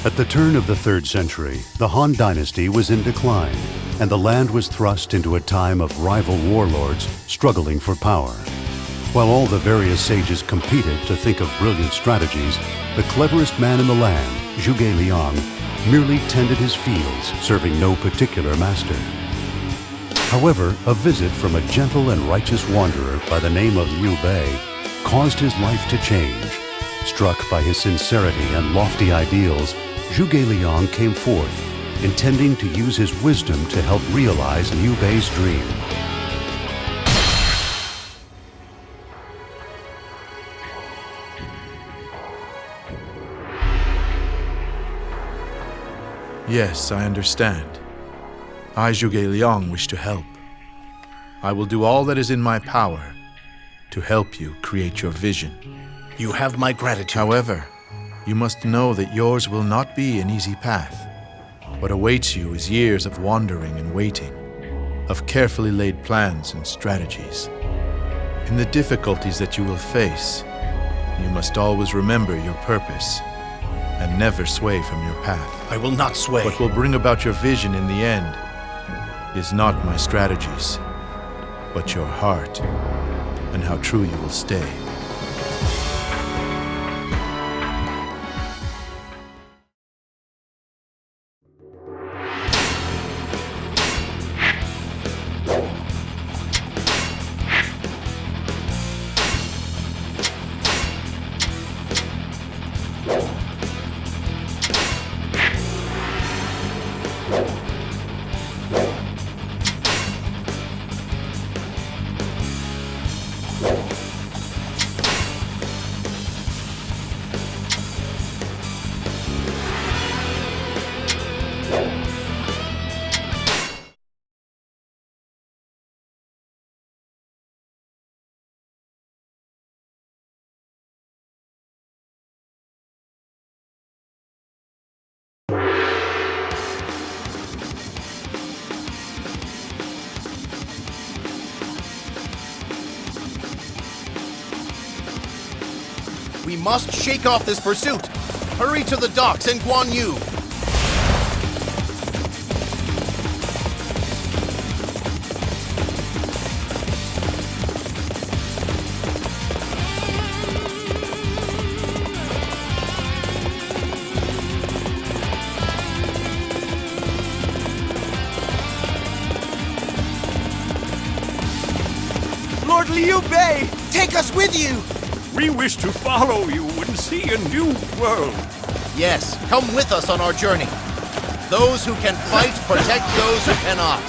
At the turn of the 3rd century, the Han Dynasty was in decline, and the land was thrust into a time of rival warlords struggling for power. While all the various sages competed to think of brilliant strategies, the cleverest man in the land, Zhuge Liang, merely tended his fields, serving no particular master. However, a visit from a gentle and righteous wanderer by the name of Liu Bei caused his life to change. Struck by his sincerity and lofty ideals, Zhuge Liang came forth, intending to use his wisdom to help realize Liu Bei's dream. Yes, I understand. I, Zhuge Liang, wish to help. I will do all that is in my power to help you create your vision. You have my gratitude. However, you must know that yours will not be an easy path. What awaits you is years of wandering and waiting, of carefully laid plans and strategies. In the difficulties that you will face, you must always remember your purpose and never sway from your path. I will not sway. What will bring about your vision in the end is not my strategies, but your heart and how true you will stay. We must shake off this pursuit. Hurry to the docks in Guan Yu. Lord Liu Bei, Take us with you! we wish to follow you and see a new world. Yes, come with us on our journey. Those who can fight protect those who cannot.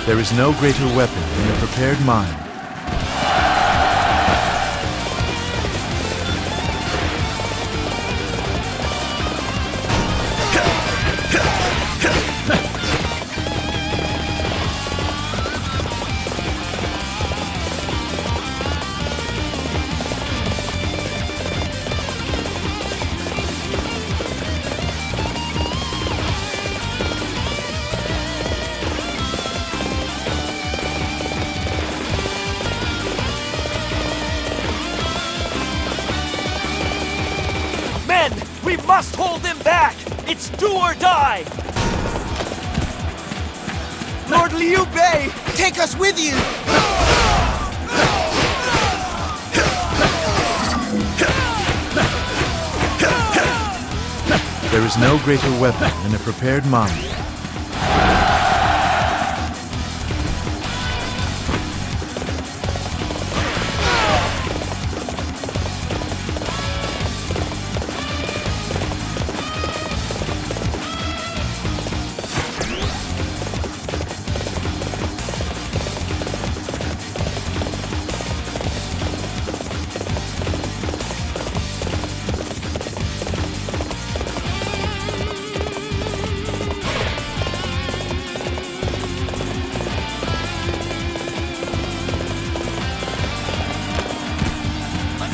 There is no greater weapon than a prepared mind. must hold them back! It's do or die! Lord Liu Bei, take us with you! There is no greater weapon than a prepared mind.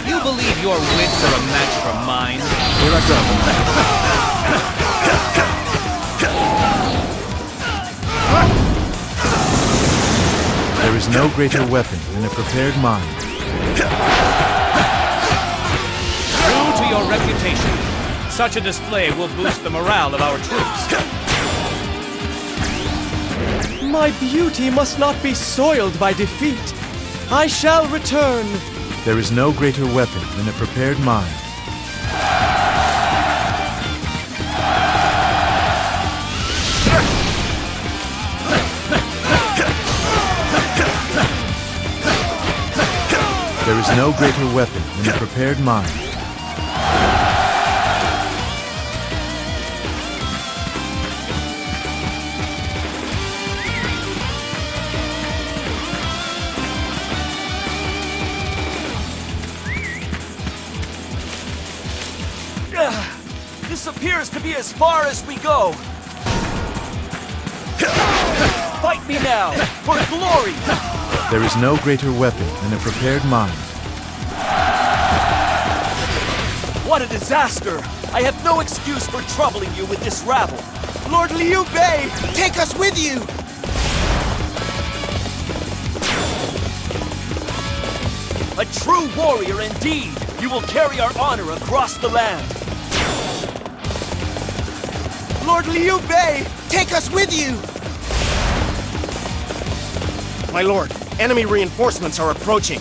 You believe your wits are a match for mine? Here I go. There is no greater weapon than a prepared mind. True to your reputation, such a display will boost the morale of our troops. My beauty must not be soiled by defeat. I shall return. There is no greater weapon than a prepared mind. There is no greater weapon than a prepared mind. This appears to be as far as we go. Fight me now, for glory! There is no greater weapon than a prepared mind. What a disaster! I have no excuse for troubling you with this rabble. Lord Liu Bei, take us with you! A true warrior indeed! You will carry our honor across the land. Lord Liu Bei, take us with you! My lord, enemy reinforcements are approaching.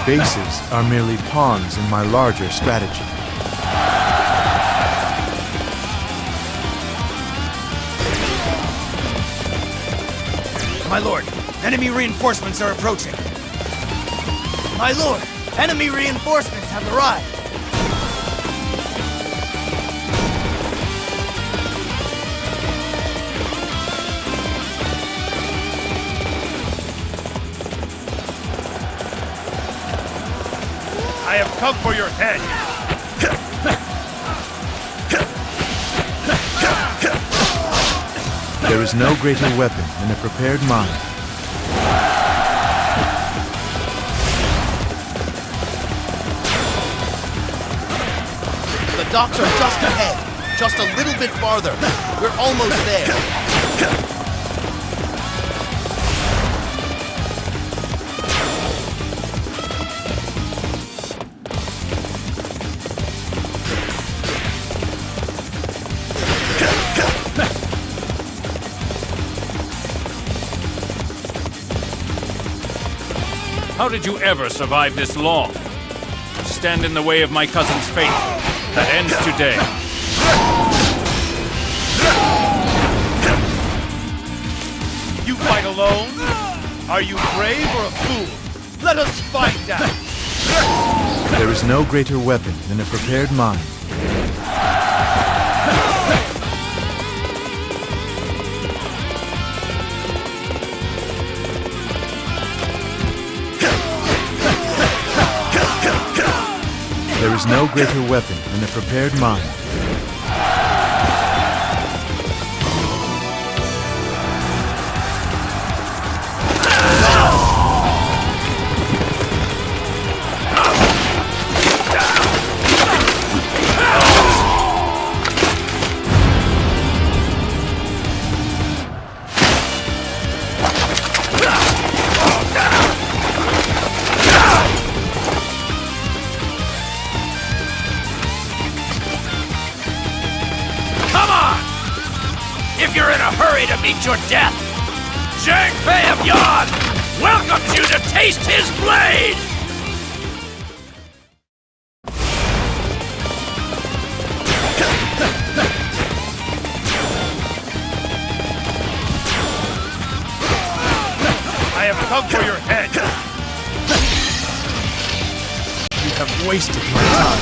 Bases are merely pawns in my larger strategy. My lord, enemy reinforcements are approaching. My lord, enemy reinforcements have arrived. I have come for your head. There is no greater weapon than a prepared mind. The docks are just ahead. Just a little bit farther. We're almost there. How did you ever survive this long? Stand in the way of my cousin's fate. That ends today. You fight alone? Are you brave or a fool? Let us find out! There is no greater weapon than a prepared mind. There is no greater weapon than a prepared mind. To meet your death, Chang Ban of Yan welcomes you to taste his blade! I have come for your head! You have wasted my time.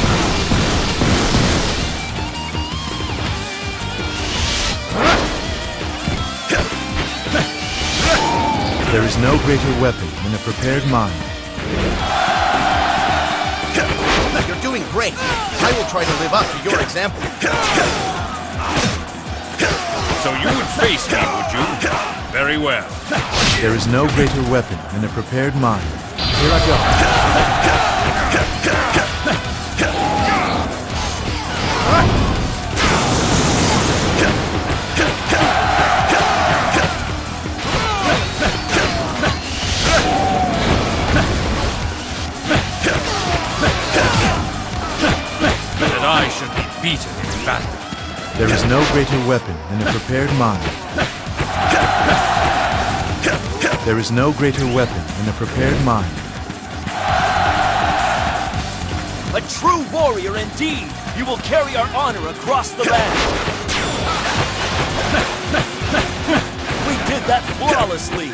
There is no greater weapon than a prepared mind. You're doing great. I will try to live up to your example. So you would face me, would you? Very well. There is no greater weapon than a prepared mind. Here I go. I should be beaten in battle. There is no greater weapon than a prepared mind. There is no greater weapon than a prepared mind. A true warrior indeed! You will carry our honor across the land! We did that flawlessly!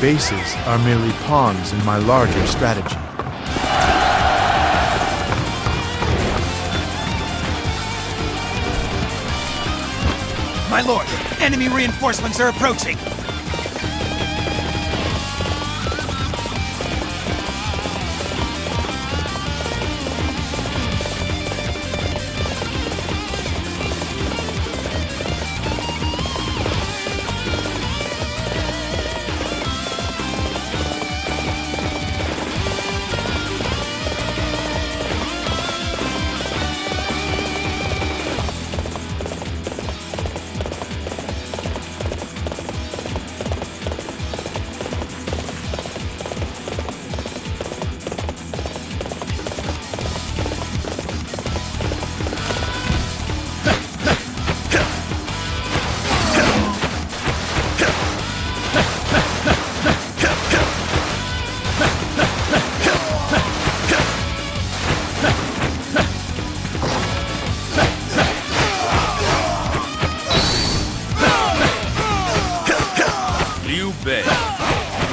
Bases are merely pawns in my larger strategy. My lord, enemy reinforcements are approaching.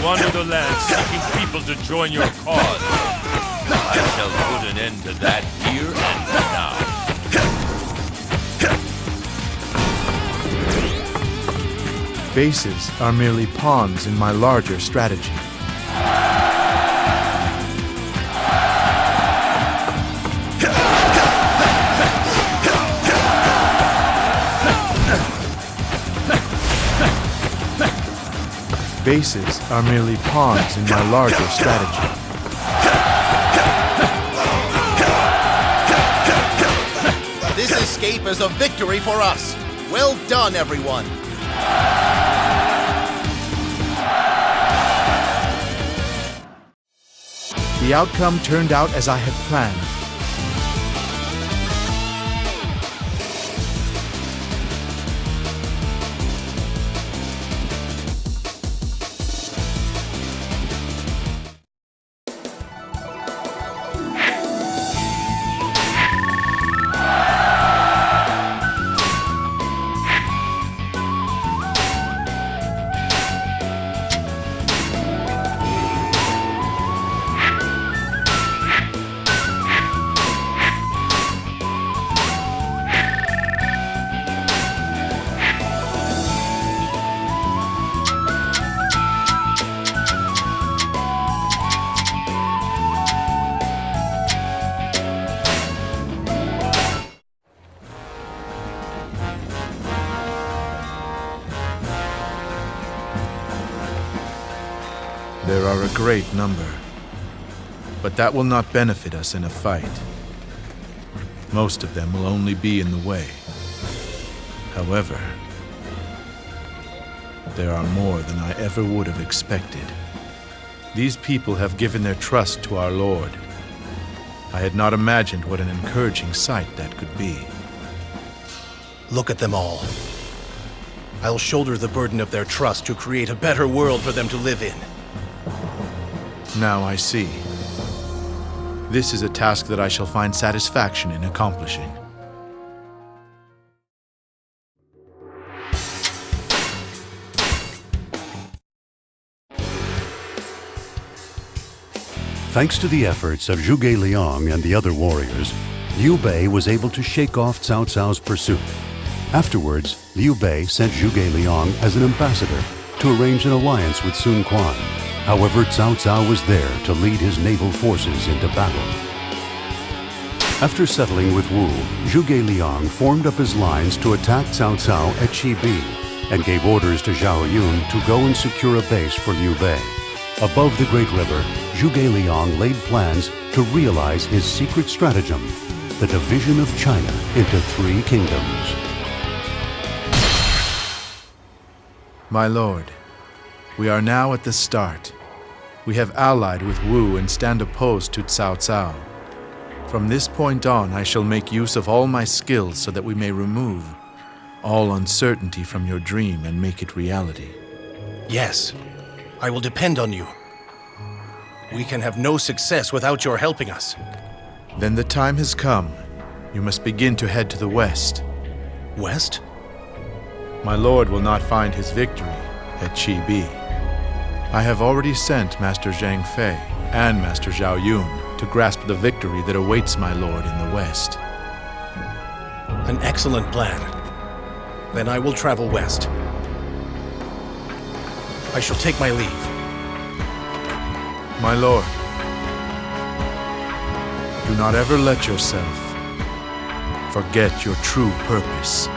Wander the land seeking people to join your cause. I shall put an end to that here and now. Bases are merely pawns in my larger strategy. Bases are merely pawns in my larger strategy. This escape is a victory for us. Well done, everyone. The outcome turned out as I had planned. There are a great number, but that will not benefit us in a fight. Most of them will only be in the way. However, there are more than I ever would have expected. These people have given their trust to our Lord. I had not imagined what an encouraging sight that could be. Look at them all. I'll shoulder the burden of their trust to create a better world for them to live in. Now I see. This is a task that I shall find satisfaction in accomplishing. Thanks to the efforts of Zhuge Liang and the other warriors, Liu Bei was able to shake off Cao Cao's pursuit. Afterwards, Liu Bei sent Zhuge Liang as an ambassador to arrange an alliance with Sun Quan. However, Cao Cao was there to lead his naval forces into battle. After settling with Wu, Zhuge Liang formed up his lines to attack Cao Cao at Chibi and gave orders to Zhao Yun to go and secure a base for Liu Bei. Above the Great River, Zhuge Liang laid plans to realize his secret stratagem, the division of China into 3 kingdoms. My lord, we are now at the start. We have allied with Wu and stand opposed to Cao Cao. From this point on, I shall make use of all my skills so that we may remove all uncertainty from your dream and make it reality. Yes, I will depend on you. We can have no success without your helping us. Then the time has come. You must begin to head to the west. West? My lord will not find his victory at Chibi. I have already sent Master Zhang Fei and Master Zhao Yun to grasp the victory that awaits my lord in the west. An excellent plan. Then I will travel west. I shall take my leave. My lord, do not ever let yourself forget your true purpose.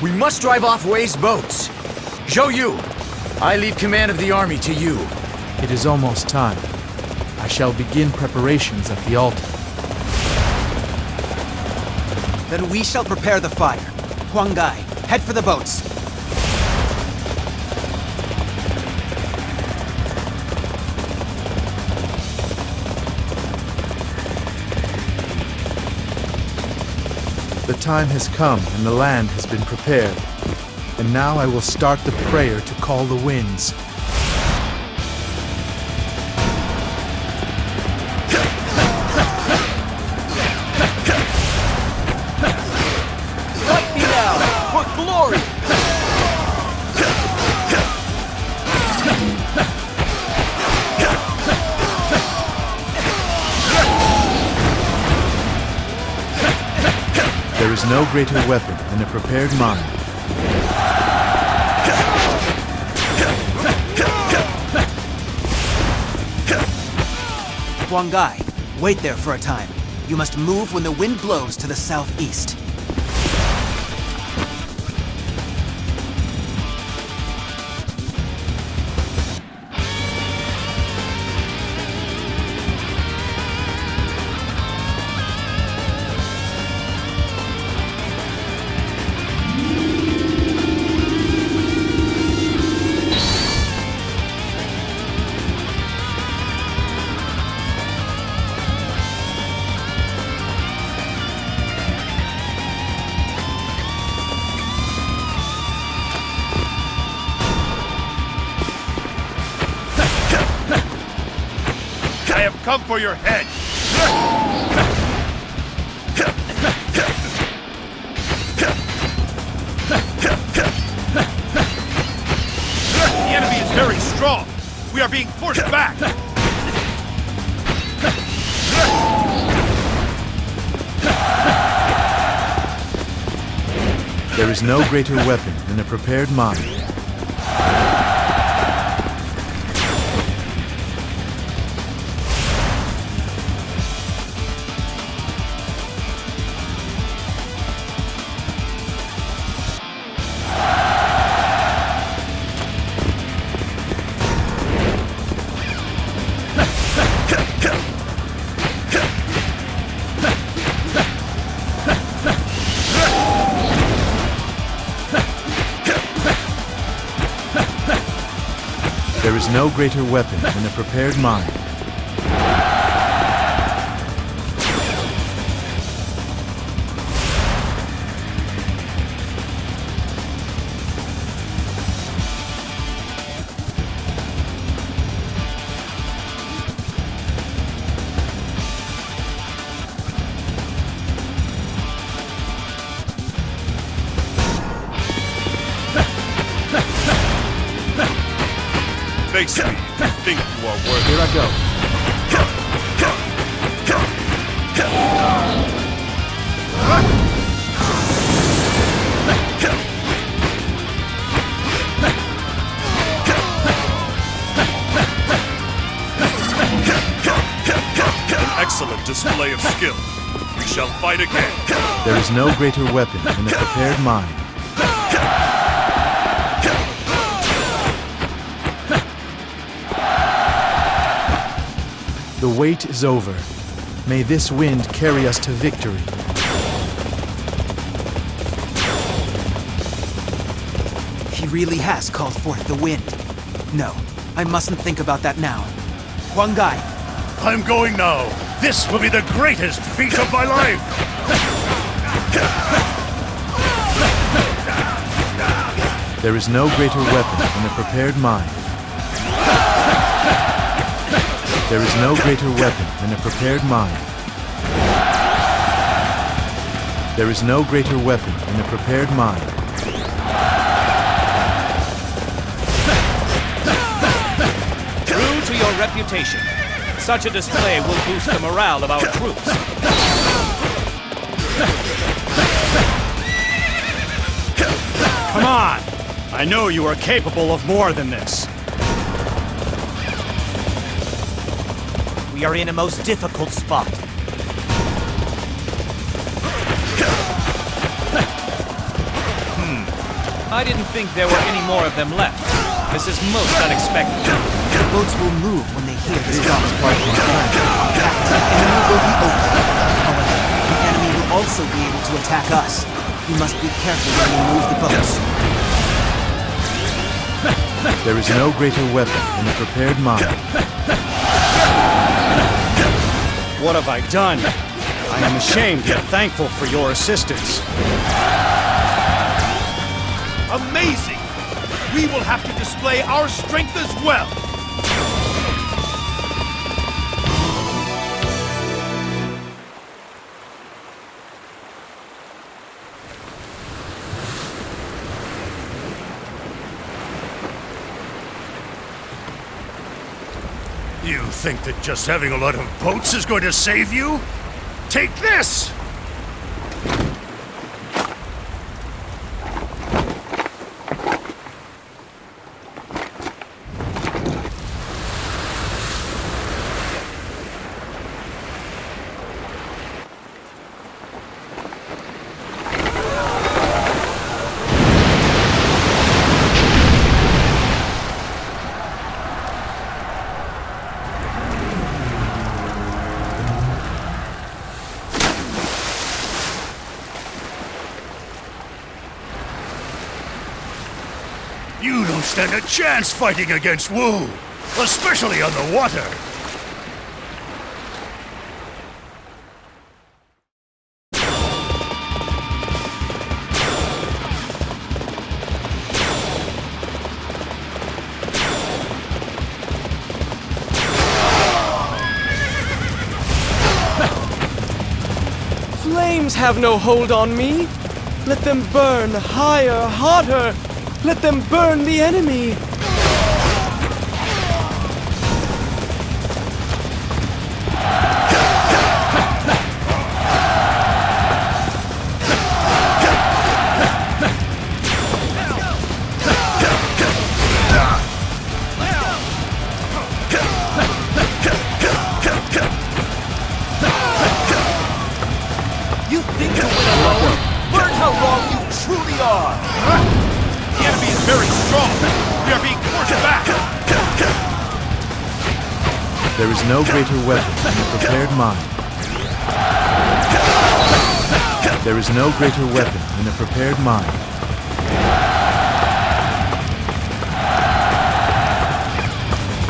We must drive off Wei's boats. Zhou Yu, I leave command of the army to you. It is almost time. I shall begin preparations at the altar. Then we shall prepare the fire. Huang Gai, head for the boats. The time has come and the land has been prepared. And now I will start the prayer to call the winds. Fight me now, for glory! There is no greater weapon than a prepared mind. Huang Gai, wait there for a time. You must move when the wind blows to the southeast. come for your head! The enemy is very strong! We are being forced back! There is no greater weapon than a prepared mind. There is no greater weapon than a prepared mind. Face me, you think you are worth Here I go. An excellent display of skill. We shall fight again. There is no greater weapon than a prepared mind. The wait is over. May this wind carry us to victory. He really has called forth the wind. No, I mustn't think about that now. Huang Gai, I'm going now. This will be the greatest feat of my life. There is no greater weapon than a prepared mind. There is no greater weapon than a prepared mind. There is no greater weapon than a prepared mind. True to your reputation, such a display will boost the morale of our troops. Come on! I know you are capable of more than this. We are in a most difficult spot. I didn't think there were any more of them left. This is most unexpected. the boats will move when they hear this dog. The enemy will be open. However, the enemy will also be able to attack us. We must be careful when we move the boats. There is no greater weapon than a prepared mind. What have I done? I am ashamed yet thankful for your assistance. Amazing! We will have to display our strength as well! You think that just having a lot of boats is going to save you? Take this! You don't stand a chance fighting against Wu, especially on the water. have no hold on me. Let them burn higher, hotter. Let them burn the enemy. You think to win alone? Learn how wrong you truly are! The enemy is very strong! We are being forced back! There is no greater weapon than a prepared mind. There is no greater weapon than a prepared mind.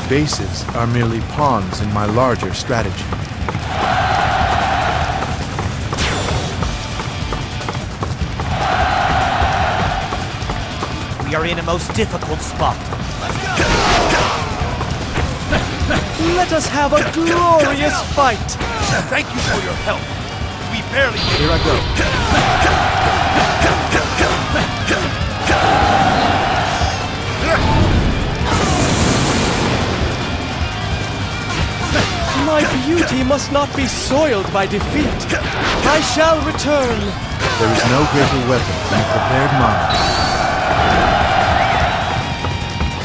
Bases are merely pawns in my larger strategy. We are in a most difficult spot. Let us have a glorious fight. Thank you for your help. We barely made Here I go. My beauty must not be soiled by defeat. I shall return. There is no greater weapon than a prepared mind.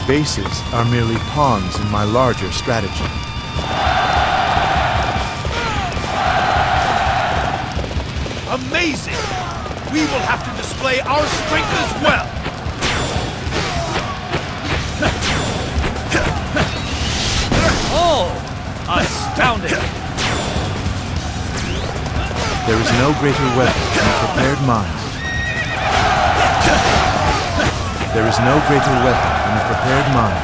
Bases are merely pawns in my larger strategy. Amazing! We will have to display our strength as well! Oh! Astounding! There is no greater weapon than a prepared mind. There is no greater weapon than a prepared mind.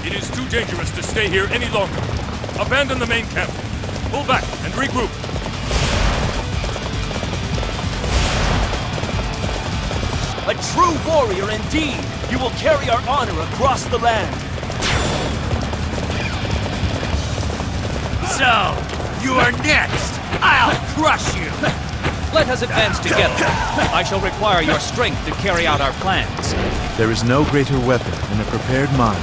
It is too dangerous to stay here any longer. Abandon the main camp. Pull back and regroup. A true warrior indeed! You will carry our honor across the land! So, you are next! I'll crush you! Let us advance together. I shall require your strength to carry out our plans. There is no greater weapon than a prepared mind.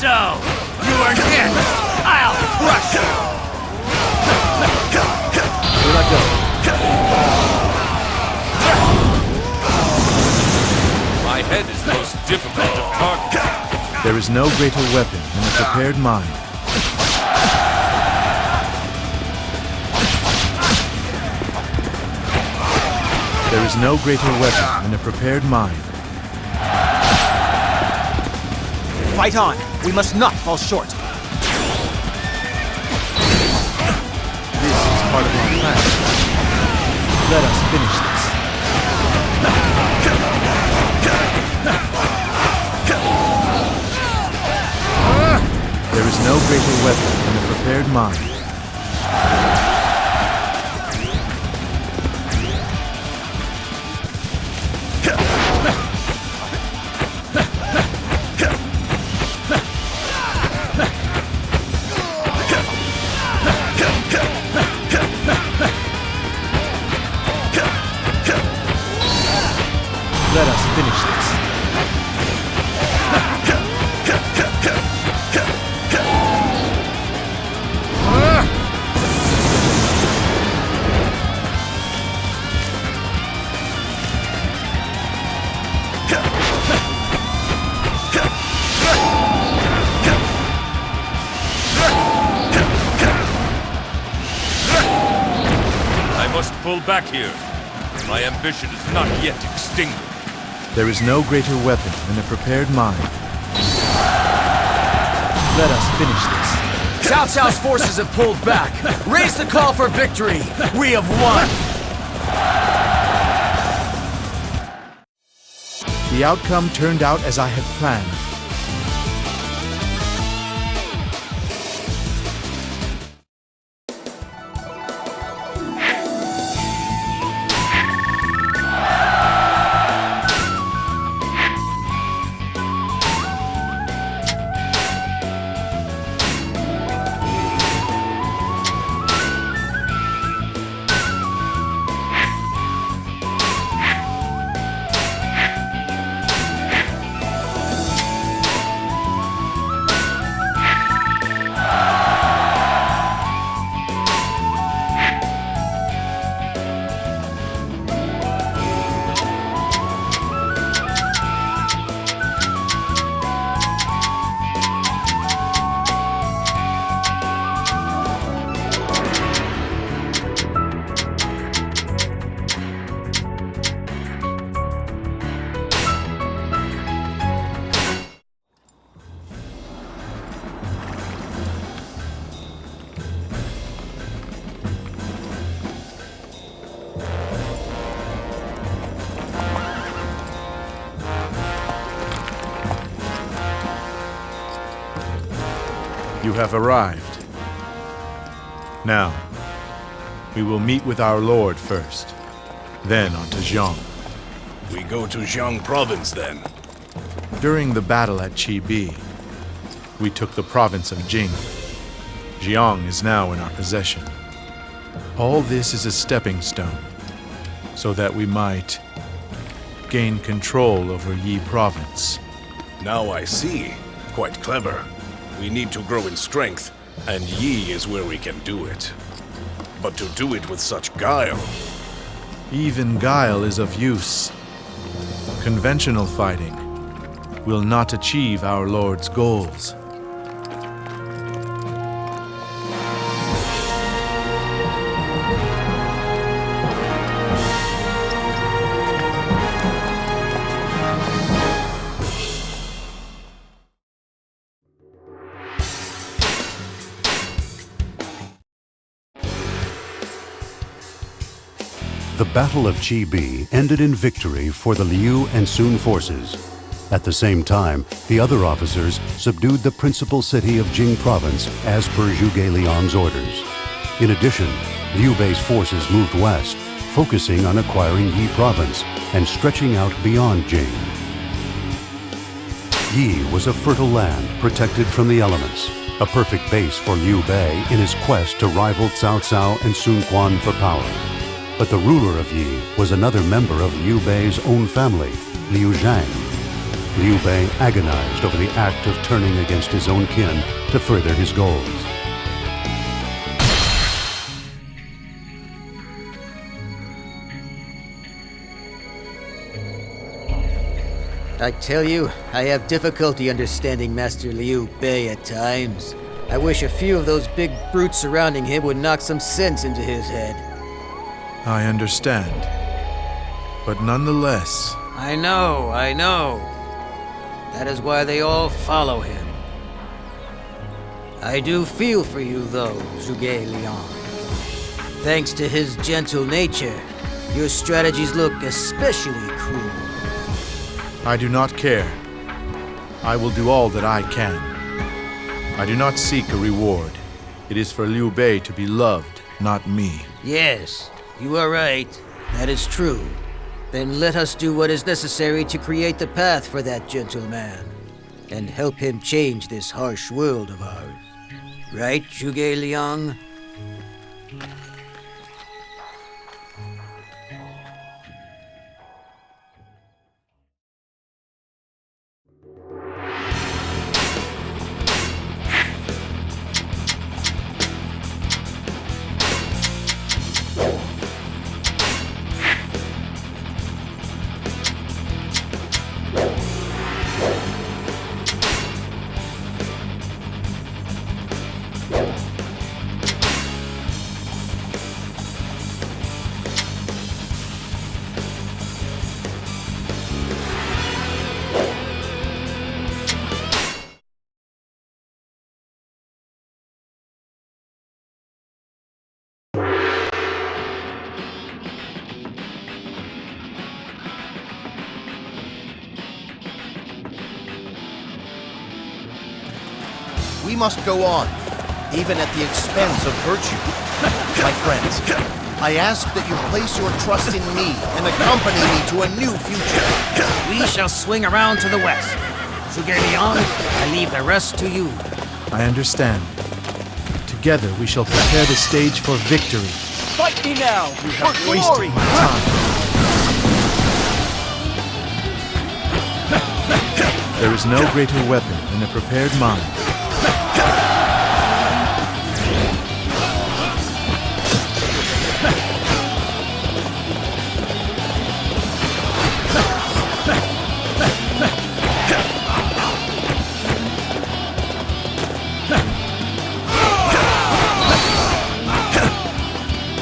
So, you are next! I'll crush you! Here I go. My head is the most difficult of targets. There is no greater weapon than a prepared mind. There is no greater weapon than a prepared mind. Fight on! We must not fall short! This is part of our plan. Let us finish this. There is no greater weapon than a prepared mind. pull back here. My ambition is not yet extinguished. There is no greater weapon than a prepared mind. Let us finish this. Cao Cao's forces have pulled back. Raise the call for victory. We have won. The outcome turned out as I had planned. You have arrived. Now, we will meet with our lord first, then on to Zhang. We go to Zhang province then. During the battle at Chi-Bi, we took the province of Jing. Jiang is now in our possession. All this is a stepping stone, so that we might gain control over Yi province. Now I see. Quite clever. We need to grow in strength, and Yi is where we can do it. But to do it with such guile... Even guile is of use. Conventional fighting will not achieve our Lord's goals. The Battle of Chi-Bi ended in victory for the Liu and Sun forces. At the same time, the other officers subdued the principal city of Jing province as per Zhuge Liang's orders. In addition, Liu Bei's forces moved west, focusing on acquiring Yi province and stretching out beyond Jing. Yi was a fertile land protected from the elements, a perfect base for Liu Bei in his quest to rival Cao Cao and Sun Quan for power. But the ruler of Yi was another member of Liu Bei's own family, Liu Zhang. Liu Bei agonized over the act of turning against his own kin to further his goals. I tell you, I have difficulty understanding Master Liu Bei at times. I wish a few of those big brutes surrounding him would knock some sense into his head. I understand. But nonetheless... I know. That is why they all follow him. I do feel for you, though, Zhuge Liang. Thanks to his gentle nature, your strategies look especially cruel. I do not care. I will do all that I can. I do not seek a reward. It is for Liu Bei to be loved, not me. Yes, you are right. That is true. Then let us do what is necessary to create the path for that gentle man, and help him change this harsh world of ours. Right, Zhuge Liang? must go on, even at the expense of virtue. My friends, I ask that you place your trust in me and accompany me to a new future. We shall swing around to the west. Zhuge Liang, I leave the rest to you. I understand. Together we shall prepare the stage for victory. Fight me now! You have wasted my time. There is no greater weapon than a prepared mind.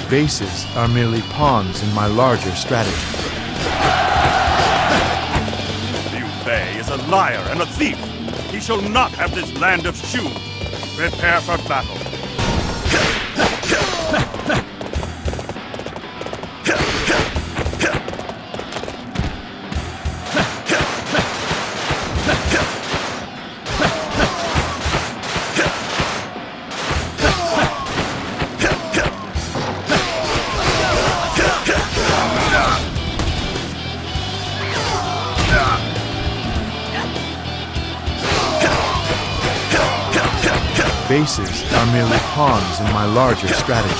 Bases are merely pawns in my larger strategy. Liu Bei is a liar and a thief. He shall not have this land of Shu. Prepare for battle. Bases are merely pawns in my larger strategy.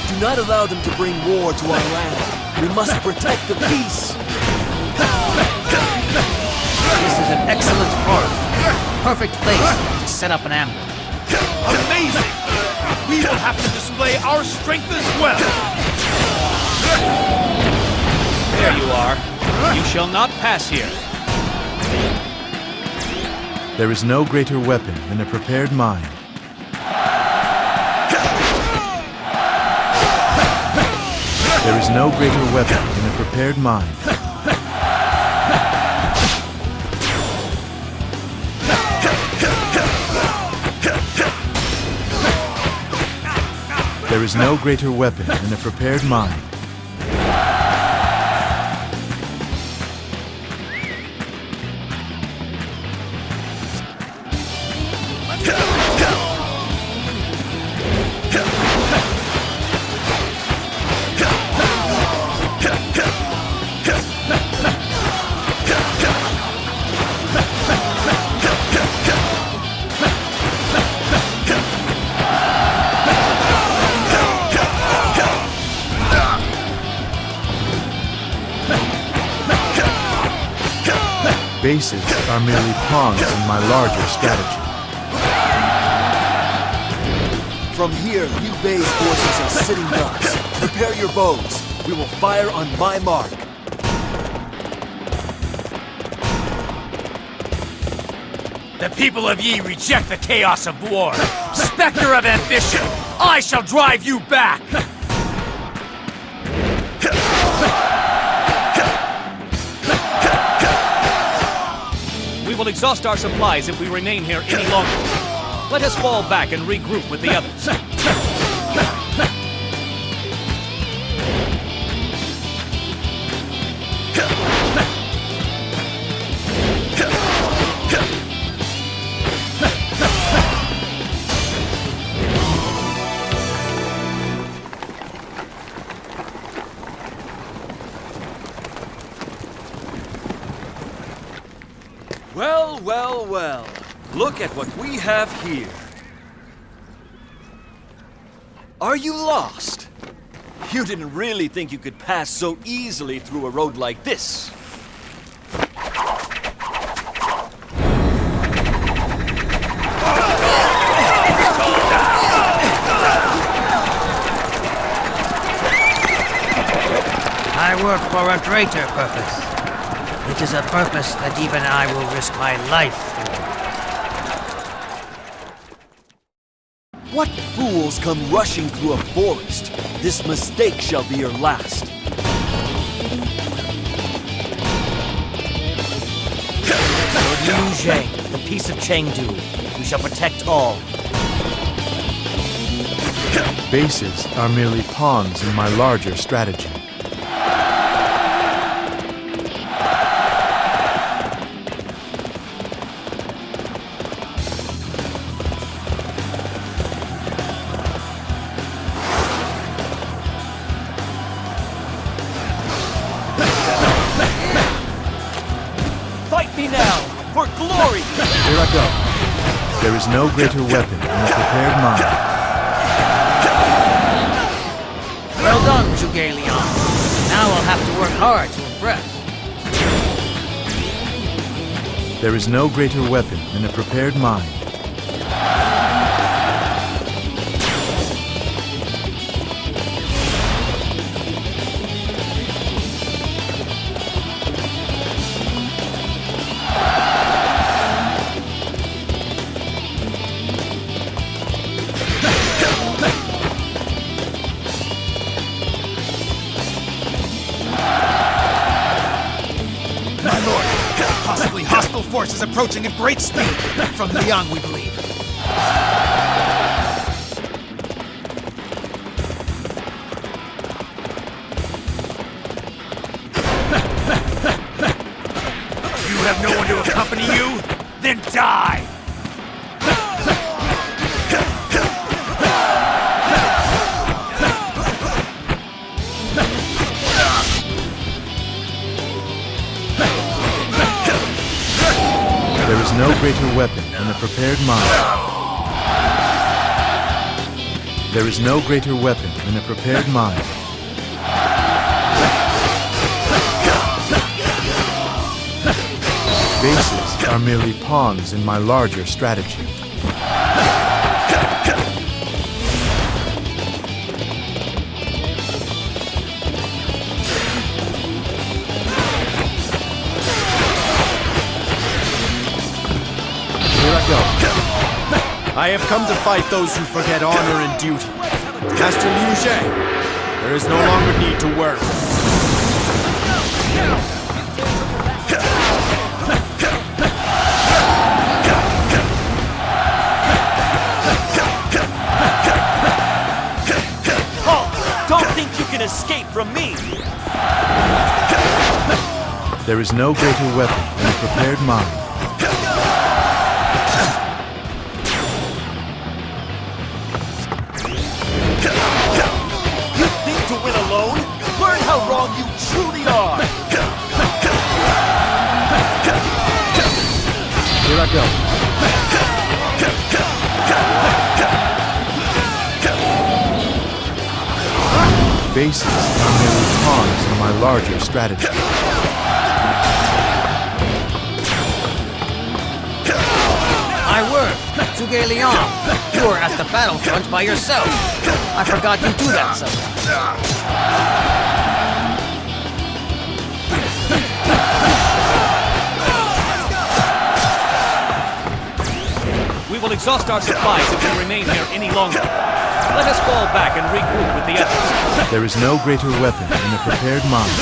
Do not allow them to bring war to our land. We must protect the peace. This is an excellent forest. Perfect place to set up an ambush. Amazing! We will have to display our strength as well. There you are. You shall not pass here. There is no greater weapon than a prepared mind. There is no greater weapon than a prepared mind. There is no greater weapon than a prepared mind. Bases are merely pawns in my larger strategy. From here, Liu Bei's forces are sitting ducks. Prepare your bows. We will fire on my mark. The people of Yi reject the chaos of war. Spectre of ambition, I shall drive you back! We will exhaust our supplies if we remain here any longer. Let us fall back and regroup with the others. Well, well, well. Look at what we have here. Are you lost? You didn't really think you could pass so easily through a road like this. I work for a greater purpose. It is a purpose that even I will risk my life for. What fools come rushing through a forest? This mistake shall be your last. Lord Liu Zhang, the peace of Chengdu. We shall protect all. Bases are merely pawns in my larger strategy. Here I go. There is no greater weapon than a prepared mind. Well done, Zhuge Liang. Now I'll have to work hard to impress. There is no greater weapon than a prepared mind. Forces approaching at great speed from Liang, we believe. You have no one to accompany you? Then die! There is no greater weapon than a prepared mind. There is no greater weapon than a prepared mind. Bases are merely pawns in my larger strategy. I have come to fight those who forget honor and duty. Master Liu, there is no longer need to worry. Oh, don't think you can escape from me! There is no greater weapon than a prepared mind. How wrong you truly are! Here I go. Bases are merely pawns in my larger strategy. My word, Zhuge Liang, you are at the battlefront by yourself. I forgot you do that sometimes. We will exhaust our supplies if we remain here any longer. Let us fall back and regroup with the others. There is no greater weapon than a prepared mind.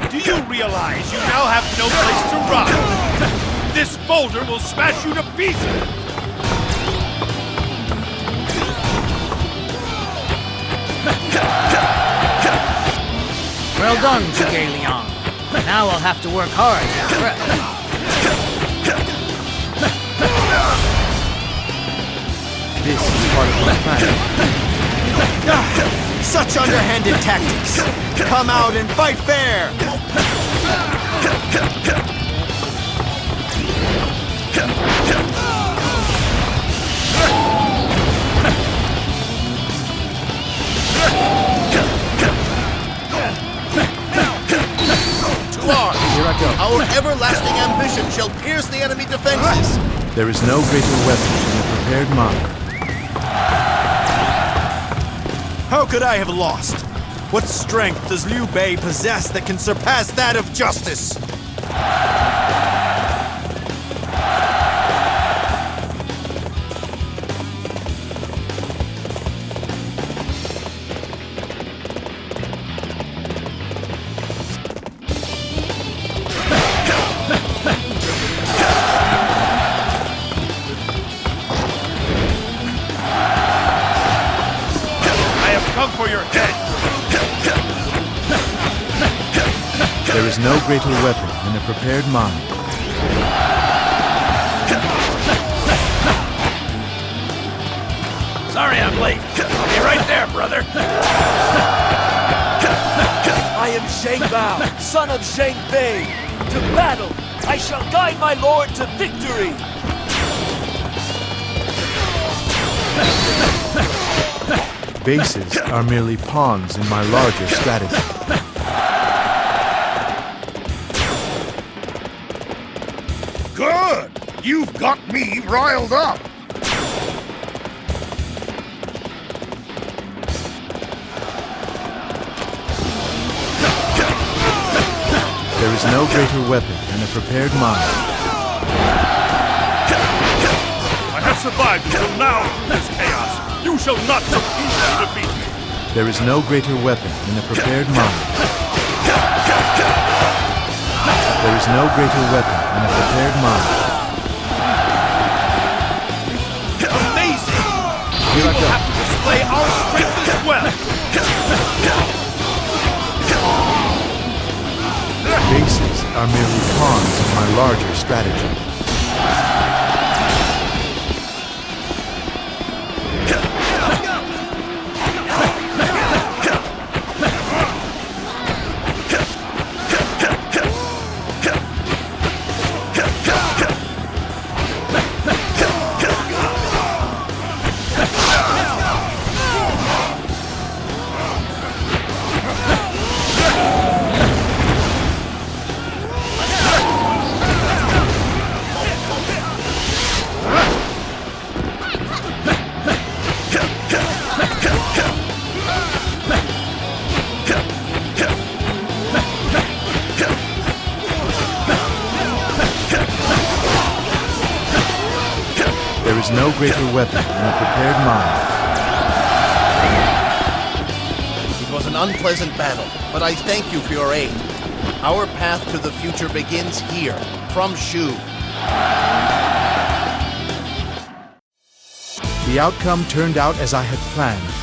Do you realize you now have no place to run? This boulder will smash you to pieces! Well done, Zhuge Liang. Now I'll have to work hard to impress. This is part of my plan. Such underhanded tactics! Come out and fight fair! Our everlasting ambition shall pierce the enemy defenses. There is no greater weapon than a prepared mind. How could I have lost? What strength does Liu Bei possess that can surpass that of justice? There is no greater weapon than a prepared mind. Sorry I'm late. I'll be right there, brother. I am Chang Ban, son of Chang Ban, to battle! I shall guide my lord to victory! Bases are merely pawns in my larger strategy. Good! You've got me riled up! There is no greater weapon than a prepared mind. I have survived until now through this chaos. You shall not so easily defeat me. There is no greater weapon than a prepared mind. There is no greater weapon than a prepared mind. Amazing! We will have to display our strength as well! Bases are merely pawns in my larger strategy. There is no greater weapon than a prepared mind. It was an unpleasant battle, but I thank you for your aid. Our path to the future begins here, from Shu. The outcome turned out as I had planned.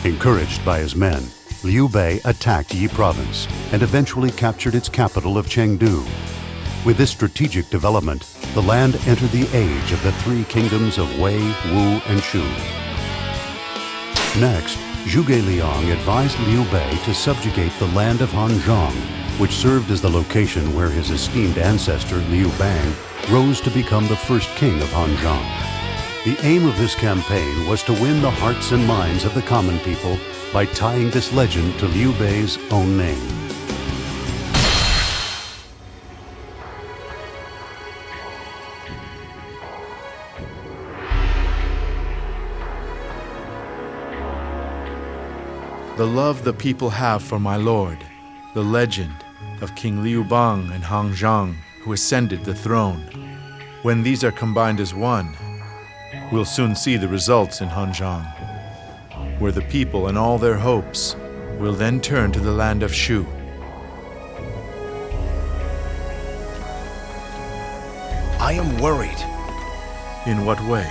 Encouraged by his men, Liu Bei attacked Yi Province and eventually captured its capital of Chengdu. With this strategic development, the land entered the age of the three kingdoms of Wei, Wu, and Shu. Next, Zhuge Liang advised Liu Bei to subjugate the land of Han Zhong, which served as the location where his esteemed ancestor Liu Bang rose to become the first king of Han Zhong. The aim of this campaign was to win the hearts and minds of the common people by tying this legend to Liu Bei's own name. The love the people have for my lord, the legend of King Liu Bang and Han Zhong, who ascended the throne. When these are combined as one, we'll soon see the results in Han Zhong, where the people and all their hopes will then turn to the land of Shu. I am worried. In what way?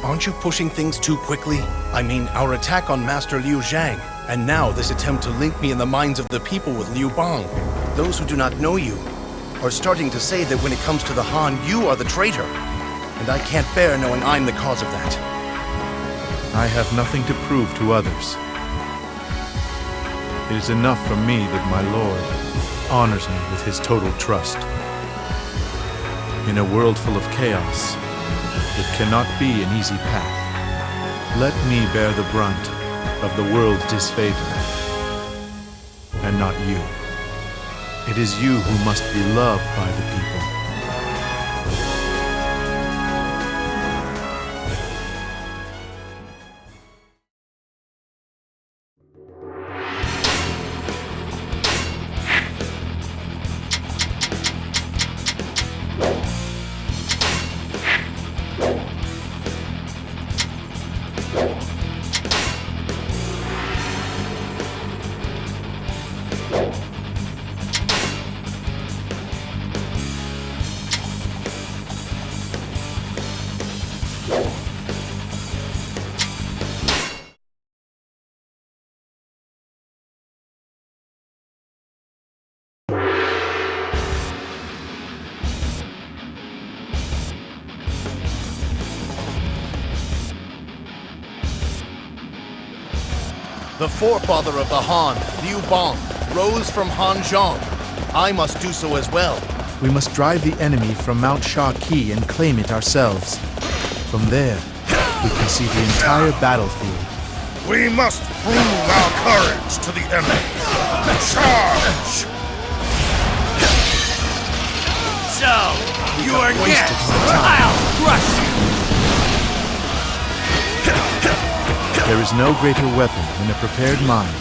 Aren't you pushing things too quickly? I mean, our attack on Master Liu Zhang, and now this attempt to link me in the minds of the people with Liu Bang. Those who do not know you are starting to say that when it comes to the Han, you are the traitor. And I can't bear knowing I'm the cause of that. I have nothing to prove to others. It is enough for me that my lord honors me with his total trust. In a world full of chaos, it cannot be an easy path. Let me bear the brunt of the world's disfavor, and not you. It is you who must be loved by the people. The forefather of the Han, Liu Bang, rose from Han Zhong. I must do so as well. We must drive the enemy from Mount Shaki and claim it ourselves. From there, we can see the entire battlefield. We must prove our courage to the enemy. Charge! So, you are Wasted next. my time. I'll crush you. There is no greater weapon than a prepared mind.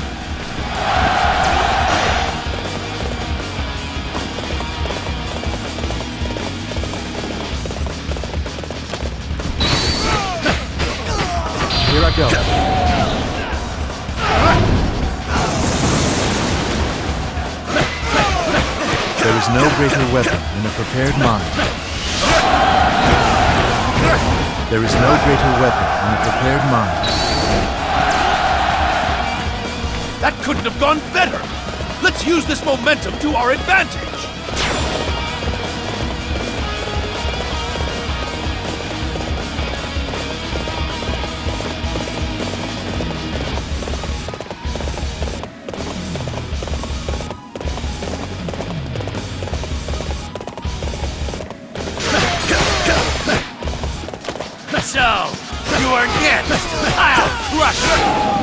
Here I go. There is no greater weapon than a prepared mind. There is no greater weapon than a prepared mind. That couldn't have gone better! Let's use this momentum to our advantage! So, you are next. I'll crush you.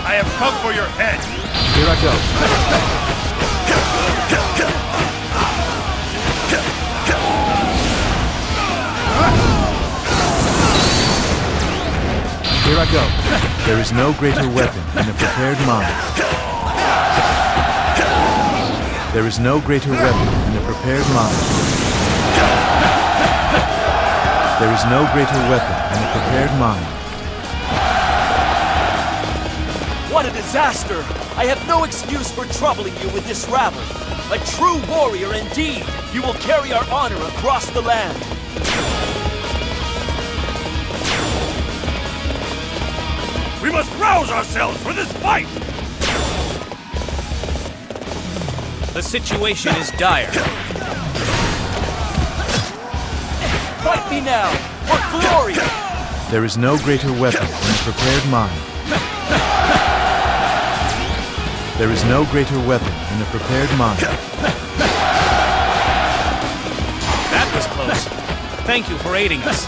I have come for your head! Here I go. Here I go. There is no greater weapon than a prepared mind. There is no greater weapon than a prepared mind. There is no greater weapon than a prepared mind. What a disaster! I have no excuse for troubling you with this rabble. A true warrior indeed! You will carry our honor across the land. We must rouse ourselves for this fight! The situation is dire. Fight me now, for glory! There is no greater weapon than a prepared mind. There is no greater weapon than a prepared mind. That was close. Thank you for aiding us.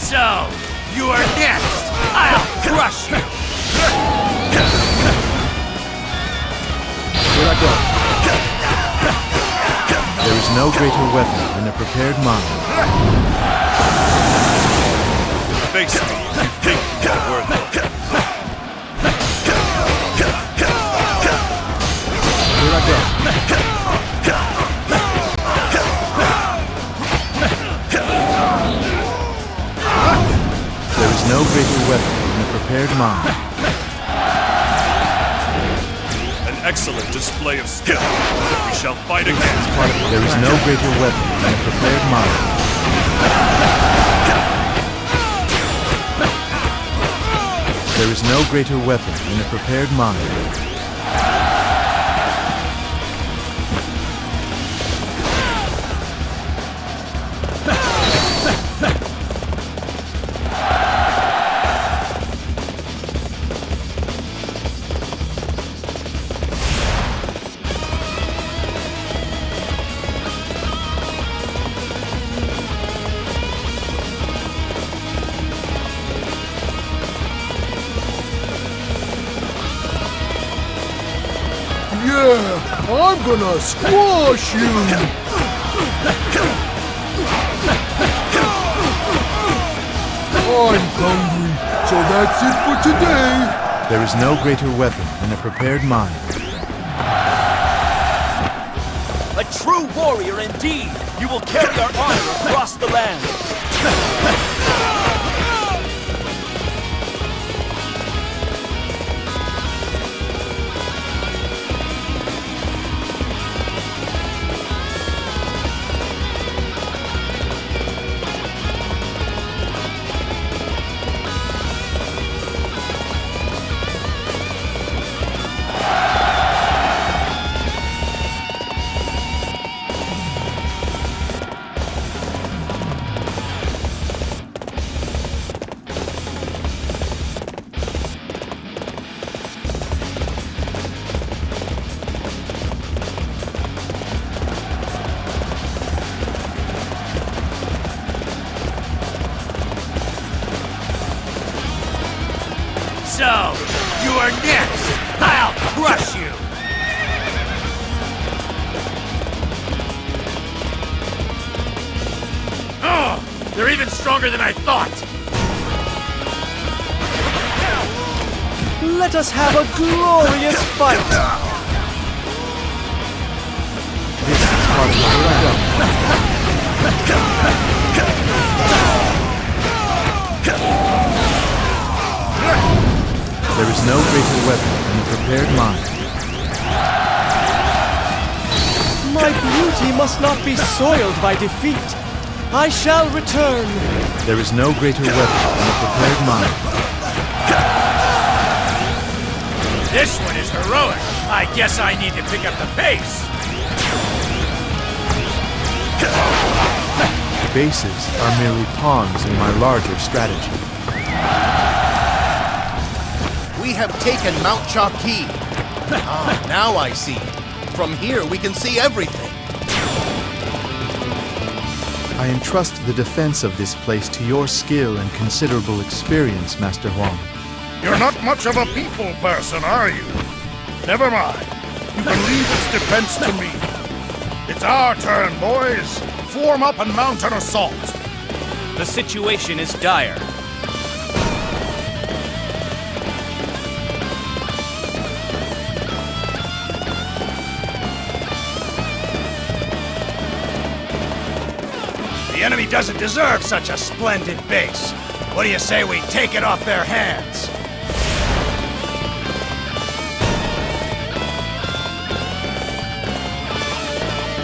So, you are next! I'll crush you! Here I go. There is no greater weapon than a prepared mind. Face me if you think you're worth it. Here I go. There is no greater weapon than a prepared mind. An excellent display of skill. We shall fight again. There is no greater weapon than a prepared mind. There is no greater weapon than a prepared mind. I'm gonna squash you! I'm hungry, so that's it for today! There is no greater weapon than a prepared mind. A true warrior indeed! You will carry our honor across the land! So, you are next! I'll crush you! Oh, they're even stronger than I thought! Let us have a glorious fight! This is part of There is no greater weapon than a prepared mind. My beauty must not be soiled by defeat. I shall return. There is no greater weapon than a prepared mind. This one is heroic. I guess I need to pick up the pace. Bases are merely pawns in my larger strategy. We have taken Mount Chaki. Ah, now I see. From here we can see everything. I entrust the defense of this place to your skill and considerable experience, Master Huang. You're not much of a people person, are you? Never mind. You can leave its defense to me. It's our turn, boys. Form up and mount an assault. The situation is dire. The enemy doesn't deserve such a splendid base. What do you say we take it off their hands?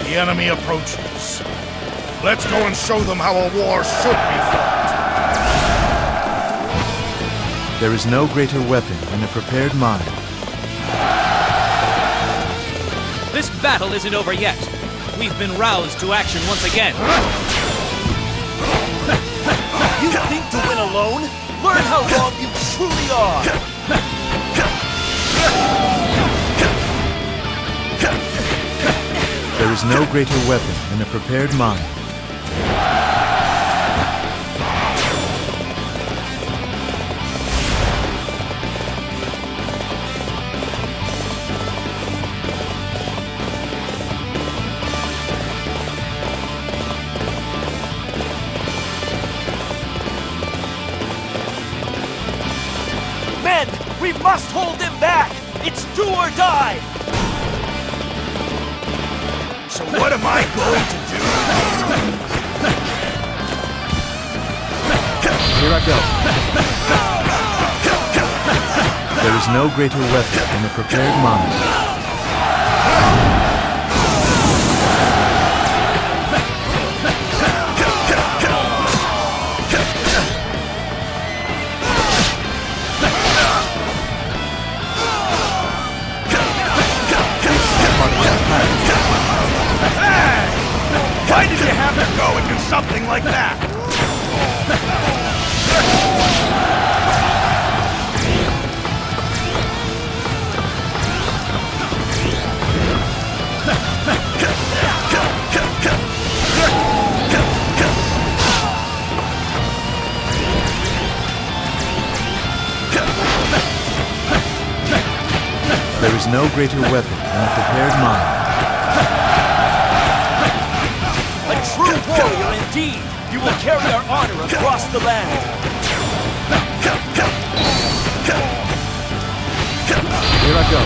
The enemy approaches. Let's go and show them how a war should be fought. There is no greater weapon than a prepared mind. This battle isn't over yet. We've been roused to action once again. You think to win alone? Learn how wrong you truly are! There is no greater weapon than a prepared mind. Men, we must hold them back! It's do or die! So what am I going to do? Here I go. There is no greater weapon than a prepared mind. Why did you have to go and do something like that? There is no greater weapon than a prepared mind. A true warrior indeed! You will carry our honor across the land! Here I go.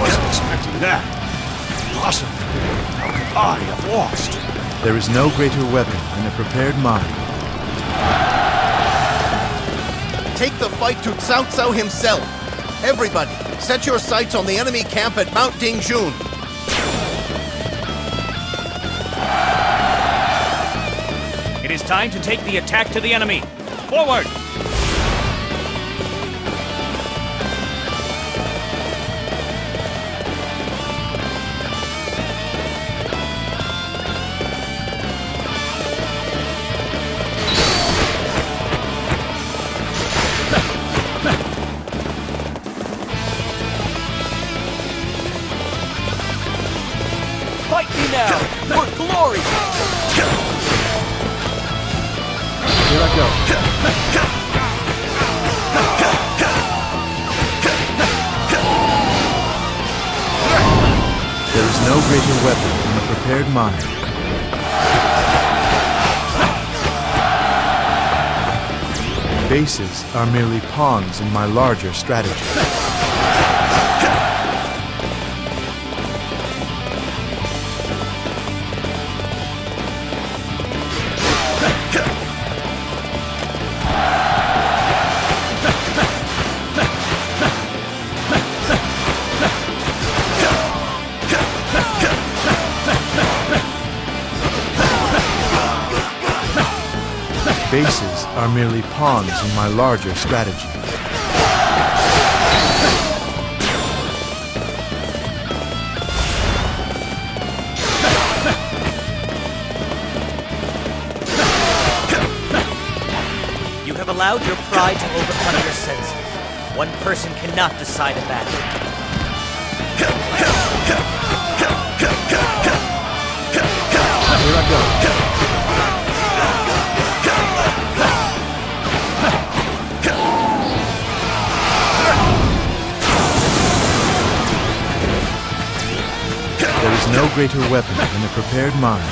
Wasn't expecting that. Impossible. How could I have lost? There is no greater weapon than a prepared mind. Take the fight to Cao Cao himself. Everybody, set your sights on the enemy camp at Mount Dingjun. It is time to take the attack to the enemy. Forward! Fight me now, for glory! Here I go. There is no greater weapon than a prepared mind. Bases are merely pawns in my larger strategy. Bases are merely pawns in my larger strategy. You have allowed your pride to overcome your senses. One person cannot decide a battle. Here I go. There is no greater weapon than a prepared mind.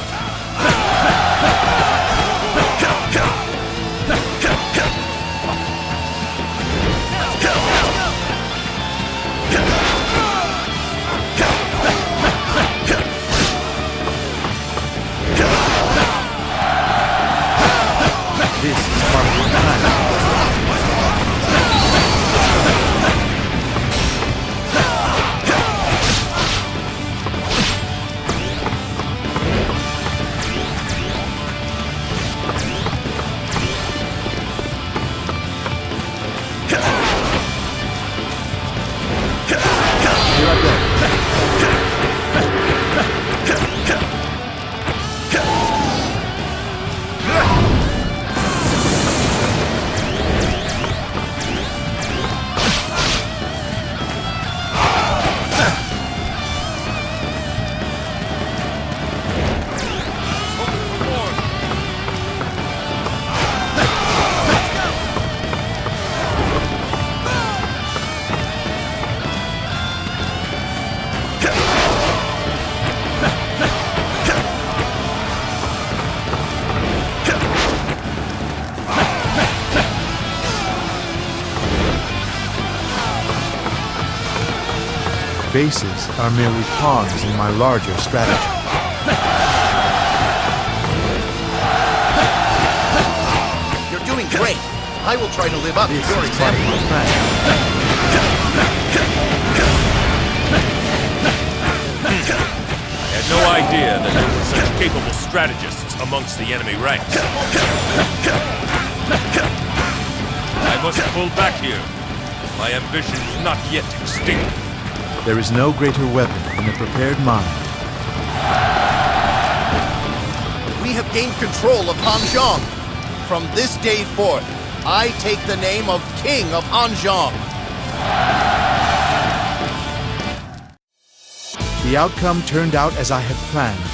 This is part of your plan. Here I go. bases are merely pawns in my larger strategy. You're doing great. I will try to live up to your Part of example. my plan. I had no idea that there were such capable strategists amongst the enemy ranks. I must pull back here. My ambition is not yet extinct. There is no greater weapon than the prepared mind. We have gained control of Han Zhong. From this day forth, I take the name of King of Han Zhong. The outcome turned out as I had planned.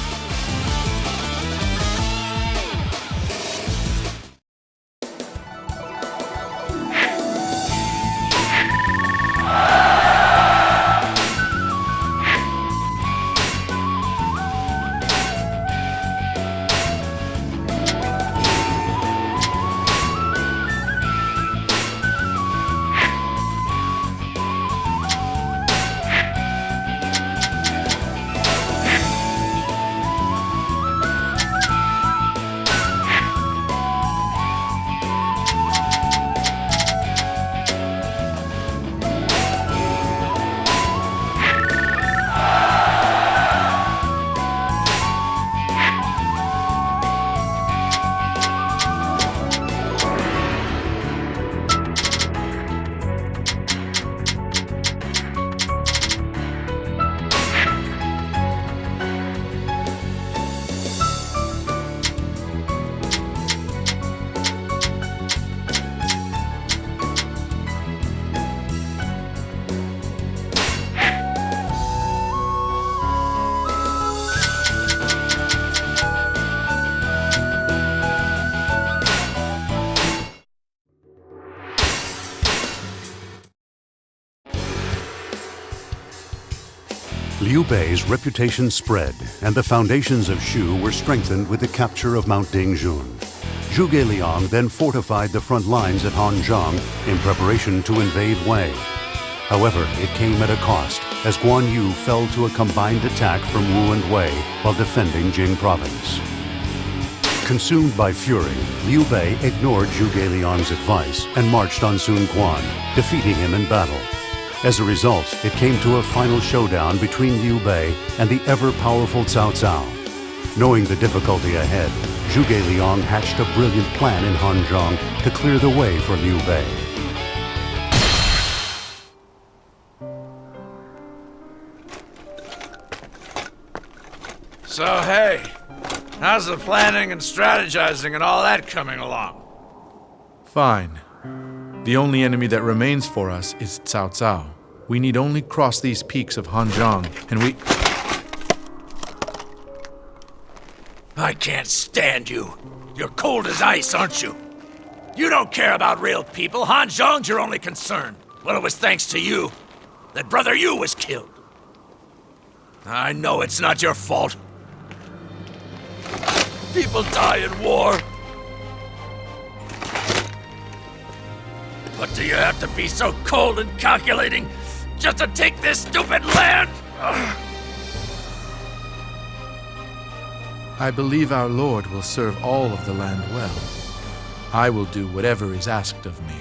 Liu Bei's reputation spread, and the foundations of Shu were strengthened with the capture of Mount Dingjun. Zhuge Liang then fortified the front lines at Han Zhong in preparation to invade Wei. However, it came at a cost, as Guan Yu fell to a combined attack from Wu and Wei while defending Jing province. Consumed by fury, Liu Bei ignored Zhuge Liang's advice and marched on Sun Quan, defeating him in battle. As a result, it came to a final showdown between Liu Bei and the ever-powerful Cao Cao. Knowing the difficulty ahead, Zhuge Liang hatched a brilliant plan in Han Zhong to clear the way for Liu Bei. So, hey, how's the planning and strategizing and all that coming along? Fine. The only enemy that remains for us is Cao Cao. We need only cross these peaks of Han Zhong, and we... I can't stand you. You're cold as ice, aren't you? You don't care about real people. Han Zhong's your only concern. Well, it was thanks to you that Brother Yu was killed. I know it's not your fault. People die in war. But do you have to be so cold and calculating just to take this stupid land? Ugh. I believe our Lord will serve all of the land well. I will do whatever is asked of me,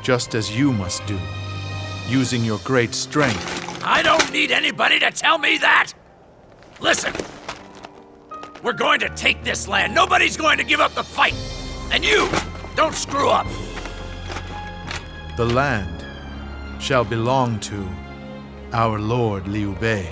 just as you must do, using your great strength. I don't need anybody to tell me that! Listen, we're going to take this land. Nobody's going to give up the fight. And you, don't screw up. The land shall belong to our Lord Liu Bei.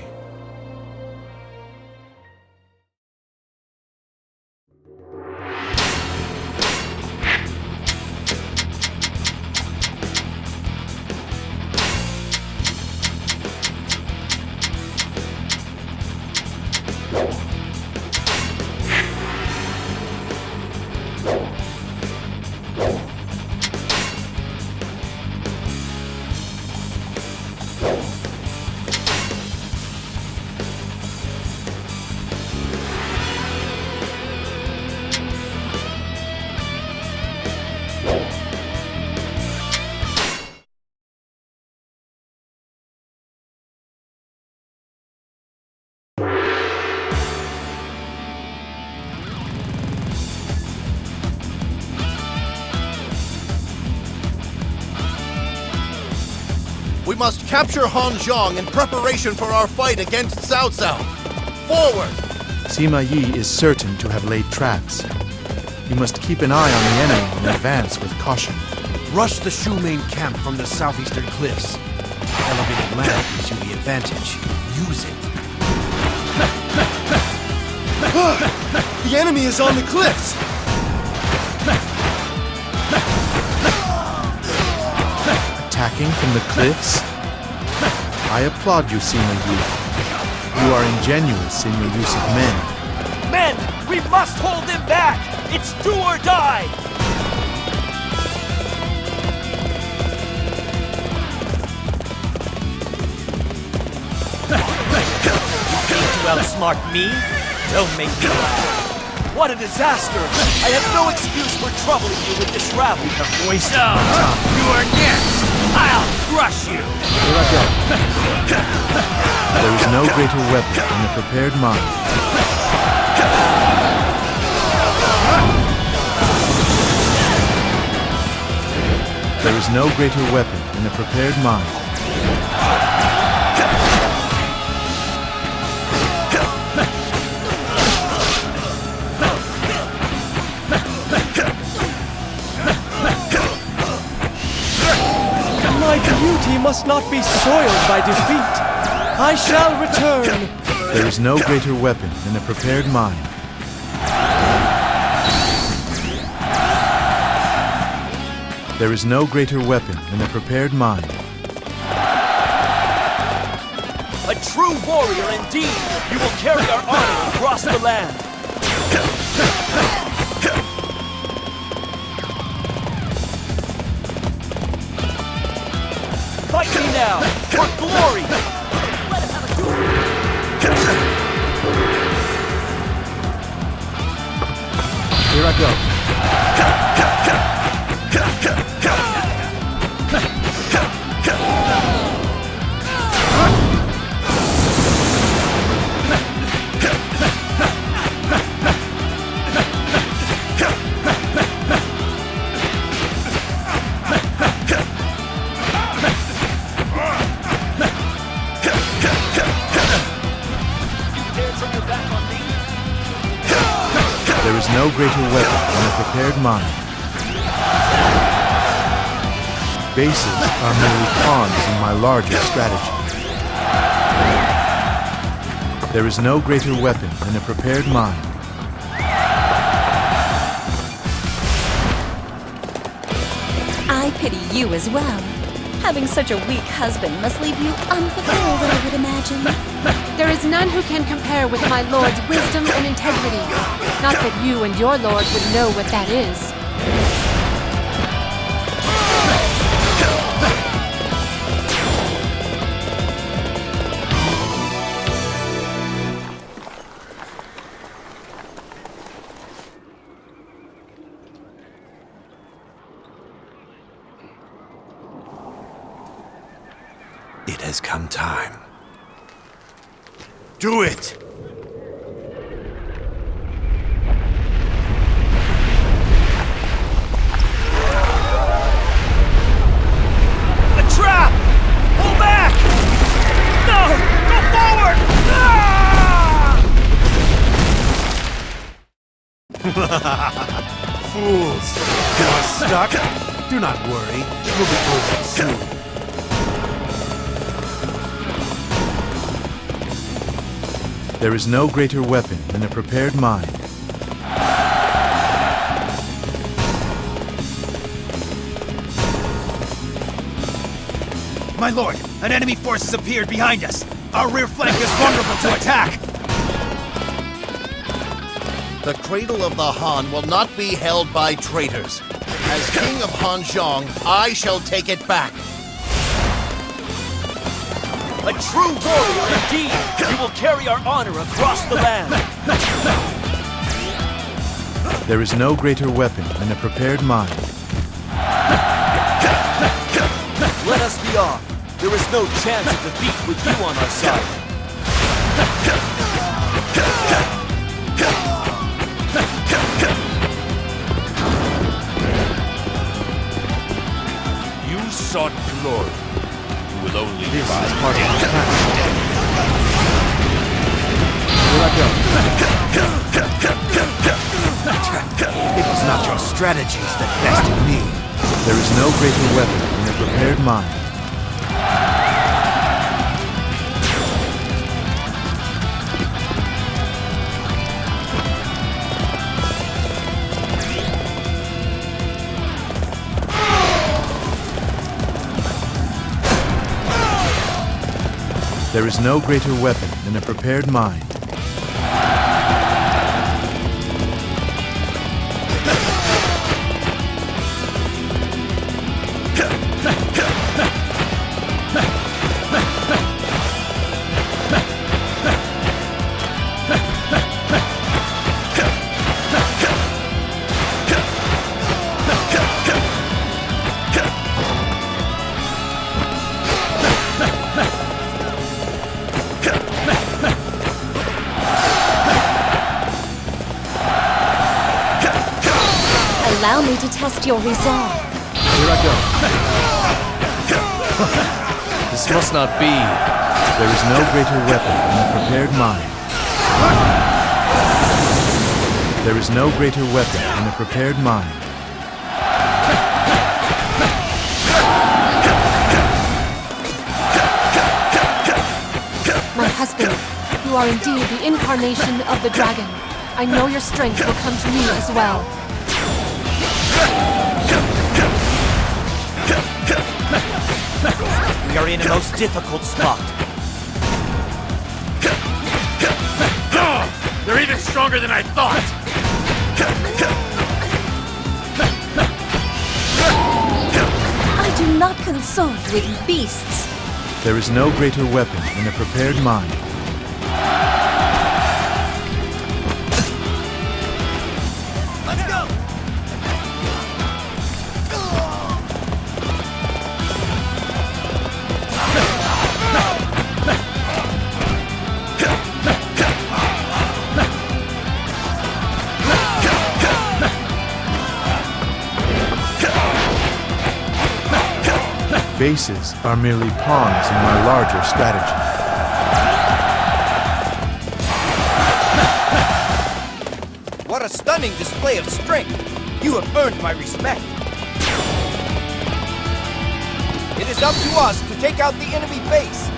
We must capture Han Zhong in preparation for our fight against Cao Cao. Forward! Sima Yi is certain to have laid traps. You must keep an eye on the enemy and advance with caution. Rush the Shu main camp from the southeastern cliffs. Elevated land gives you the advantage. Use it. The enemy is on the cliffs! Attacking from the cliffs? I applaud you, Sima Yi. You are ingenuous in your use of men. Men, we must hold them back! It's do or die! You think to outsmart me? Don't make me laugh. What a disaster! I have no excuse for troubling you with this rabble. You have wasted No, my time. you are next! I'll crush you! There is no greater weapon than a prepared mind. There is no greater weapon than a prepared mind. My beauty must not be soiled by defeat. I shall return. There is no greater weapon than a prepared mind. There is no greater weapon than a prepared mind. A true warrior indeed! You will carry our honor across the land! Fight me now, for glory! Let us have a duel! Here I go. There is no greater weapon than a prepared mind. Bases are merely pawns in my larger strategy. There is no greater weapon than a prepared mind. I pity you as well. Having such a weak husband must leave you unfulfilled, I would imagine. There is none who can compare with my lord's wisdom and integrity. Not that you and your lord would know what that is. It has come time. Do it! A trap! Pull back! No! Go forward! Fools! You are stuck? Do not worry. It will be over soon. There is no greater weapon than a prepared mind. My lord, an enemy force has appeared behind us. Our rear flank is vulnerable to attack. The cradle of the Han will not be held by traitors. As king of Han Zhong, I shall take it back. A true warrior indeed! You will carry our honor across the land! There is no greater weapon than a prepared mind. Let us be off. There is no chance of defeat with you on our side. You sought glory. You will will only This find is part of death. the plan. Here I go. It was not your strategies that bested me. There is no greater weapon than a prepared mind. There is no greater weapon than a prepared mind. Allow me to test your resolve. Here I go. This must not be. There is no greater weapon than a prepared mind. There is no greater weapon than a prepared mind. My husband, you are indeed the incarnation of the dragon. I know your strength will come to me as well. We are in a most difficult spot. They're even stronger than I thought! I do not consort with beasts. There is no greater weapon than a prepared mind. Let's go! Bases are merely pawns in my larger strategy. What a stunning display of strength! You have earned my respect. It is up to us to take out the enemy base.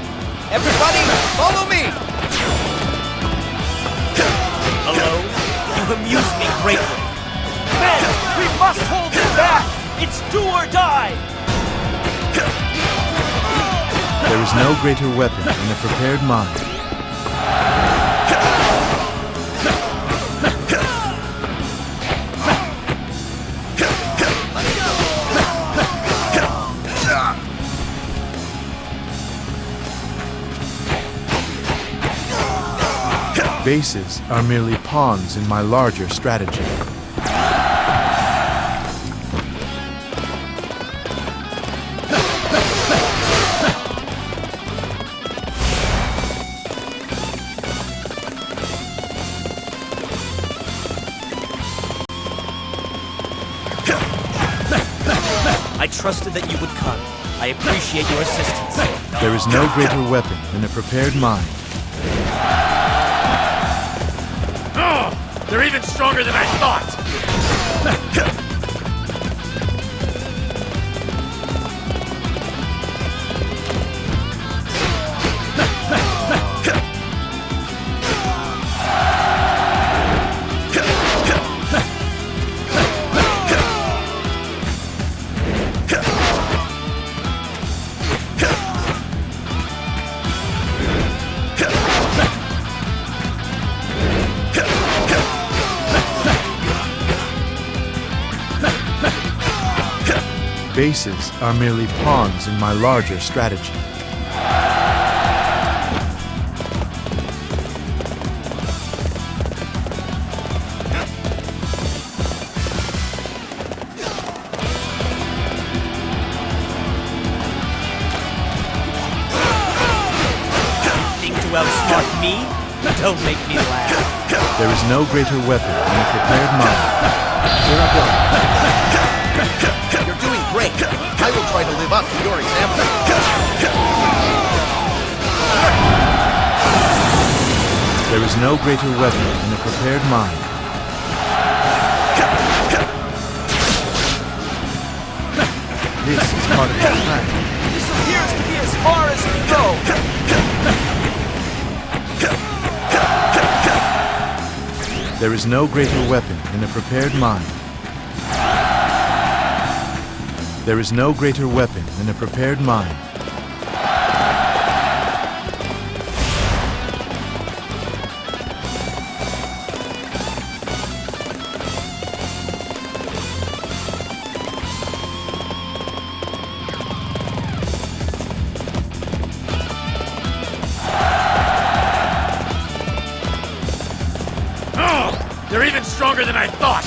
Everybody, follow me! Hello? You amuse me greatly. Men, we must hold them back! It's do or die! There is no greater weapon than a prepared mind. Bases are merely pawns in my larger strategy. I trusted that you would come. I appreciate your assistance. There is no greater weapon than a prepared mind. They're even stronger than I thought! Bases are merely pawns in my larger strategy. Think to outsmart me? Don't make me laugh. There is no greater weapon than a prepared mind. Here I go. You're doing great. I will try to live up to your example. no greater weapon than a prepared mind. This is part of the plan. This appears to be as far as we go. There is no greater weapon than a prepared mind. There is no greater weapon than a prepared mind. They're even stronger than I thought!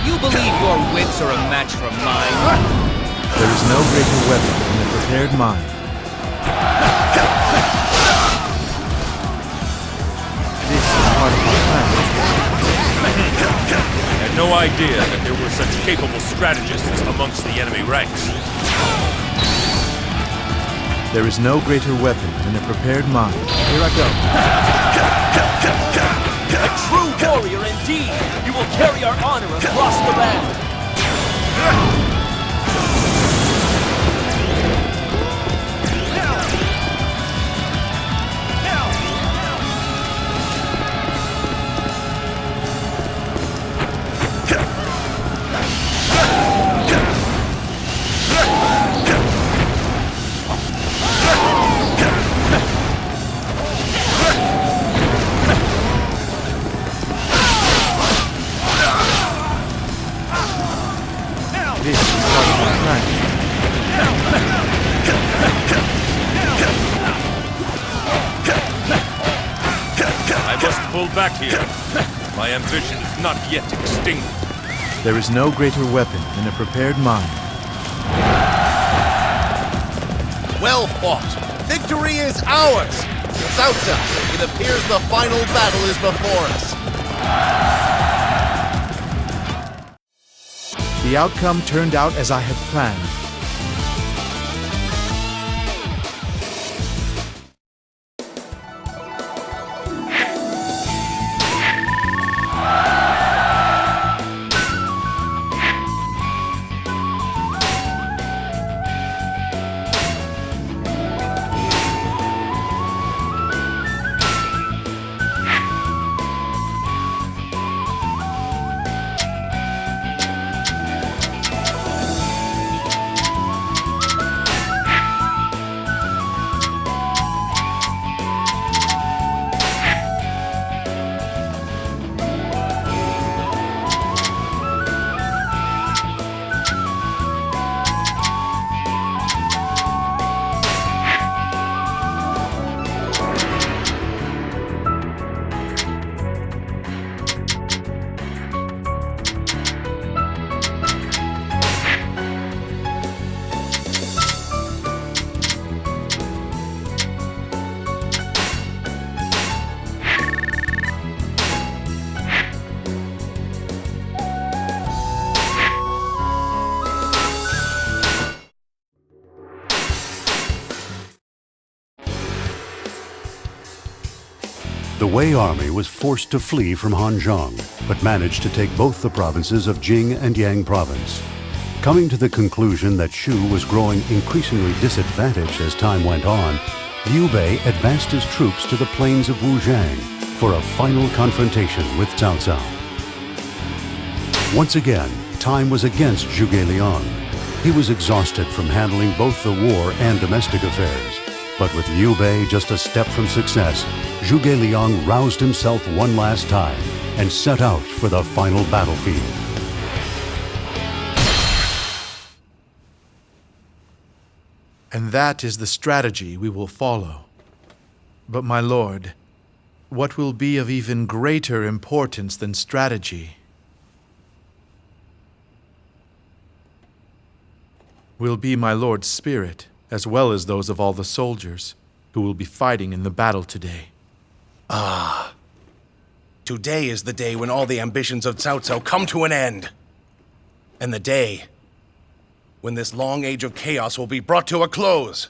You believe your wits are a match for mine? There is no greater weapon than a prepared mind. This is part of our plan. I had no idea that there were such capable strategists amongst the enemy ranks. There is no greater weapon than a prepared mind. Here I go. A true warrior indeed! You will carry our honor across the land! This is part of our plan. I must pull back here. My ambition is not yet extinguished. There is no greater weapon than a prepared mind. Well fought. Victory is ours. Cao Cao, it appears the final battle is before us. The outcome turned out as I had planned. The Wei army was forced to flee from Han Zhong, but managed to take both the provinces of Jing and Yang province. Coming to the conclusion that Shu was growing increasingly disadvantaged as time went on, Liu Bei advanced his troops to the plains of Wuzhang for a final confrontation with Cao Cao. Once again, time was against Zhuge Liang. He was exhausted from handling both the war and domestic affairs. But with Liu Bei just a step from success, Zhuge Liang roused himself one last time and set out for the final battlefield. And that is the strategy we will follow. But my lord, what will be of even greater importance than strategy will be my lord's spirit, as well as those of all the soldiers who will be fighting in the battle today. Ah. Today is the day when all the ambitions of Cao Cao come to an end. And the day when this long age of chaos will be brought to a close.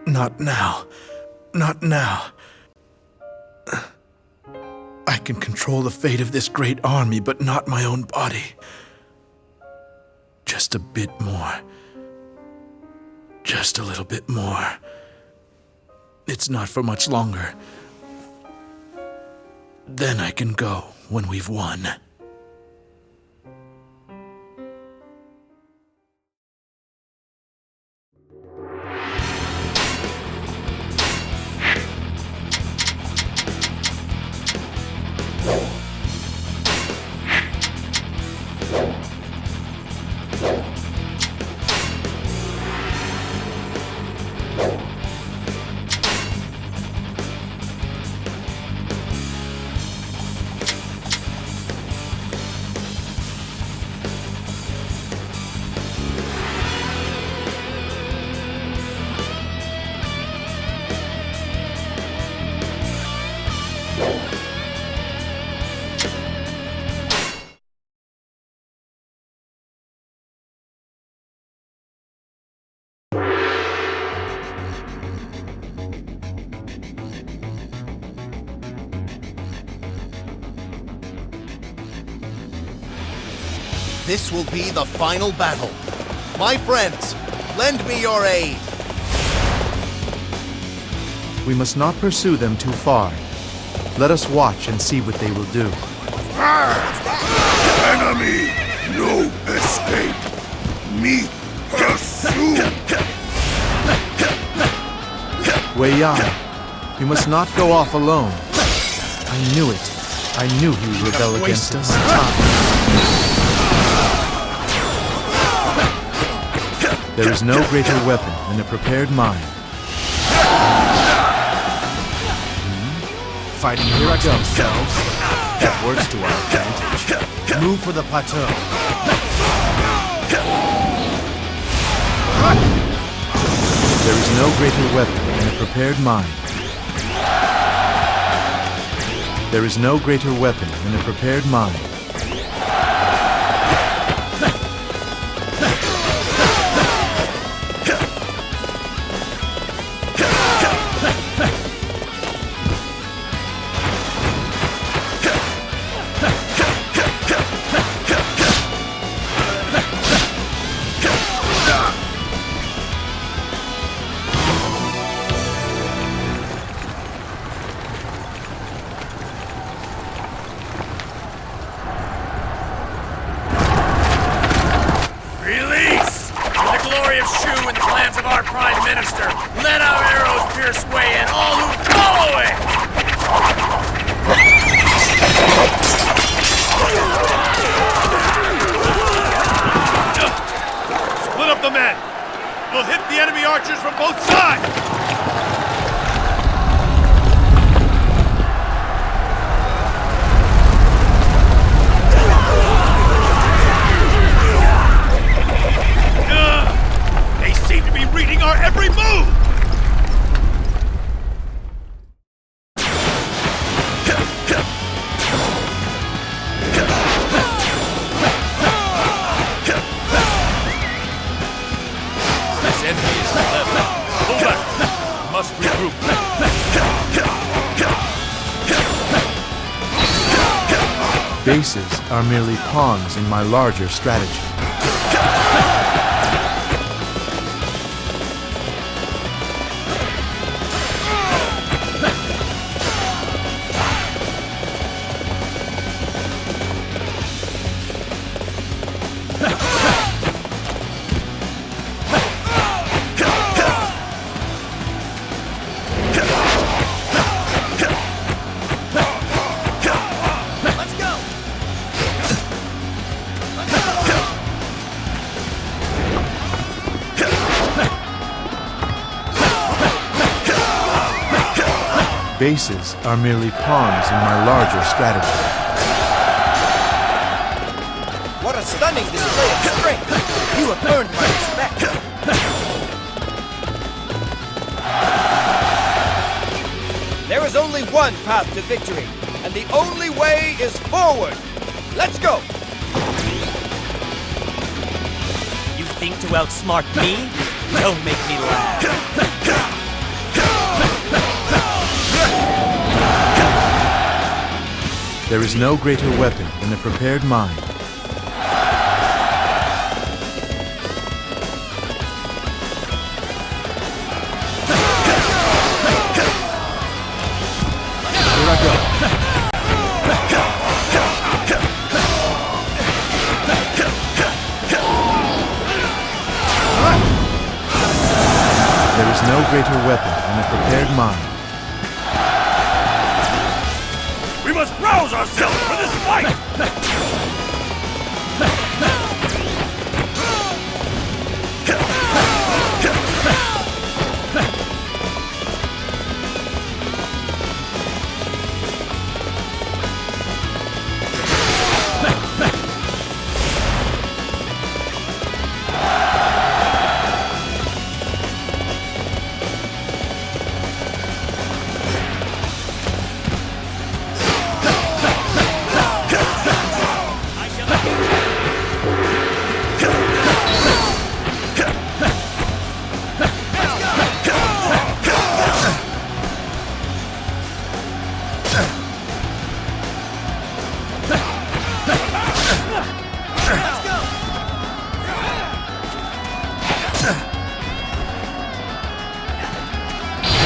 Not now. Not now. I can control the fate of this great army, but not my own body. Just a bit more. Just a little bit more. It's not for much longer. Then I can go when we've won. This will be the final battle. My friends, lend me your aid. We must not pursue them too far. Let us watch and see what they will do. Enemy, no escape. Me pursue. Wei Yang, you must not go off alone. I knew it. I knew he would rebel against us. There is no greater weapon than a prepared mind. Fighting amongst themselves. That works to our advantage. Move for the plateau. There is no greater weapon than a prepared mind. There is no greater weapon than a prepared mind. Bases are merely pawns in my larger strategy. Let's go! Bases are merely pawns in my larger strategy. What a stunning display of strength! You have earned my respect! There is only one path to victory, and the only way is forward! Let's go! You think to outsmart me? Don't make me laugh. There is no greater weapon than a prepared mind. Here I go. There is no greater weapon than a prepared mind. We must rouse ourselves for this fight!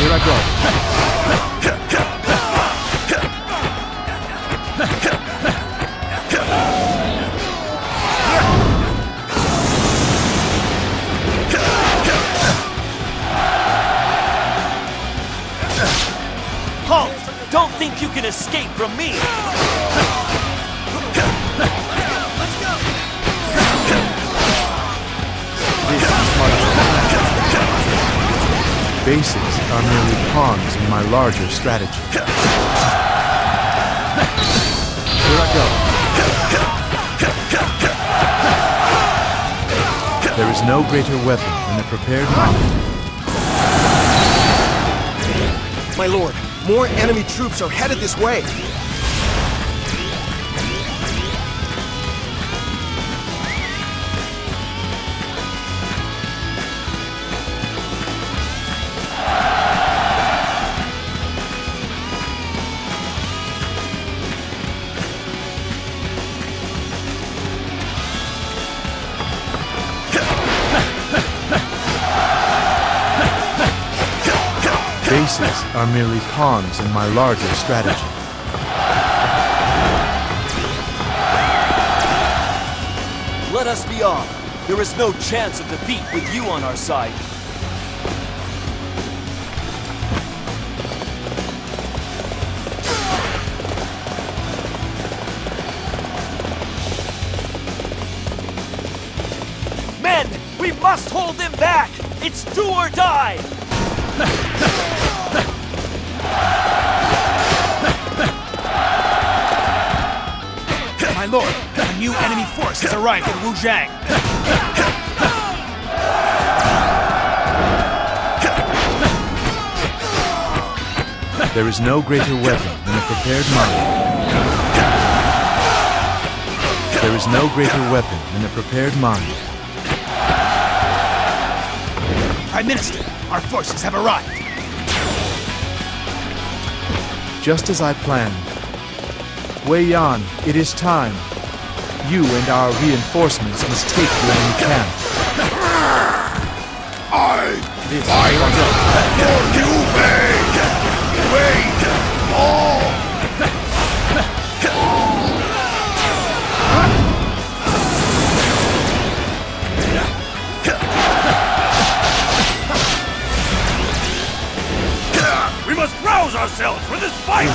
Here I go. Halt! Don't think you can escape from me! Bases are merely pawns in my larger strategy. Here I go. There is no greater weapon than a prepared mind. My lord, more enemy troops are headed this way. Bases are merely pawns in my larger strategy. Let us be off. There is no chance of defeat with you on our side. Men, we must hold them back! It's do or die! My lord, a new enemy force has arrived in Zhang. There is no greater weapon than a prepared mind. There is no greater weapon than a prepared mind. Prime Minister, our forces have arrived. Just as I planned. Wei Yan, it is time. You and our reinforcements must take the enemy camp. I fight for you, Wei! Wait! All! We must rouse ourselves for this fight!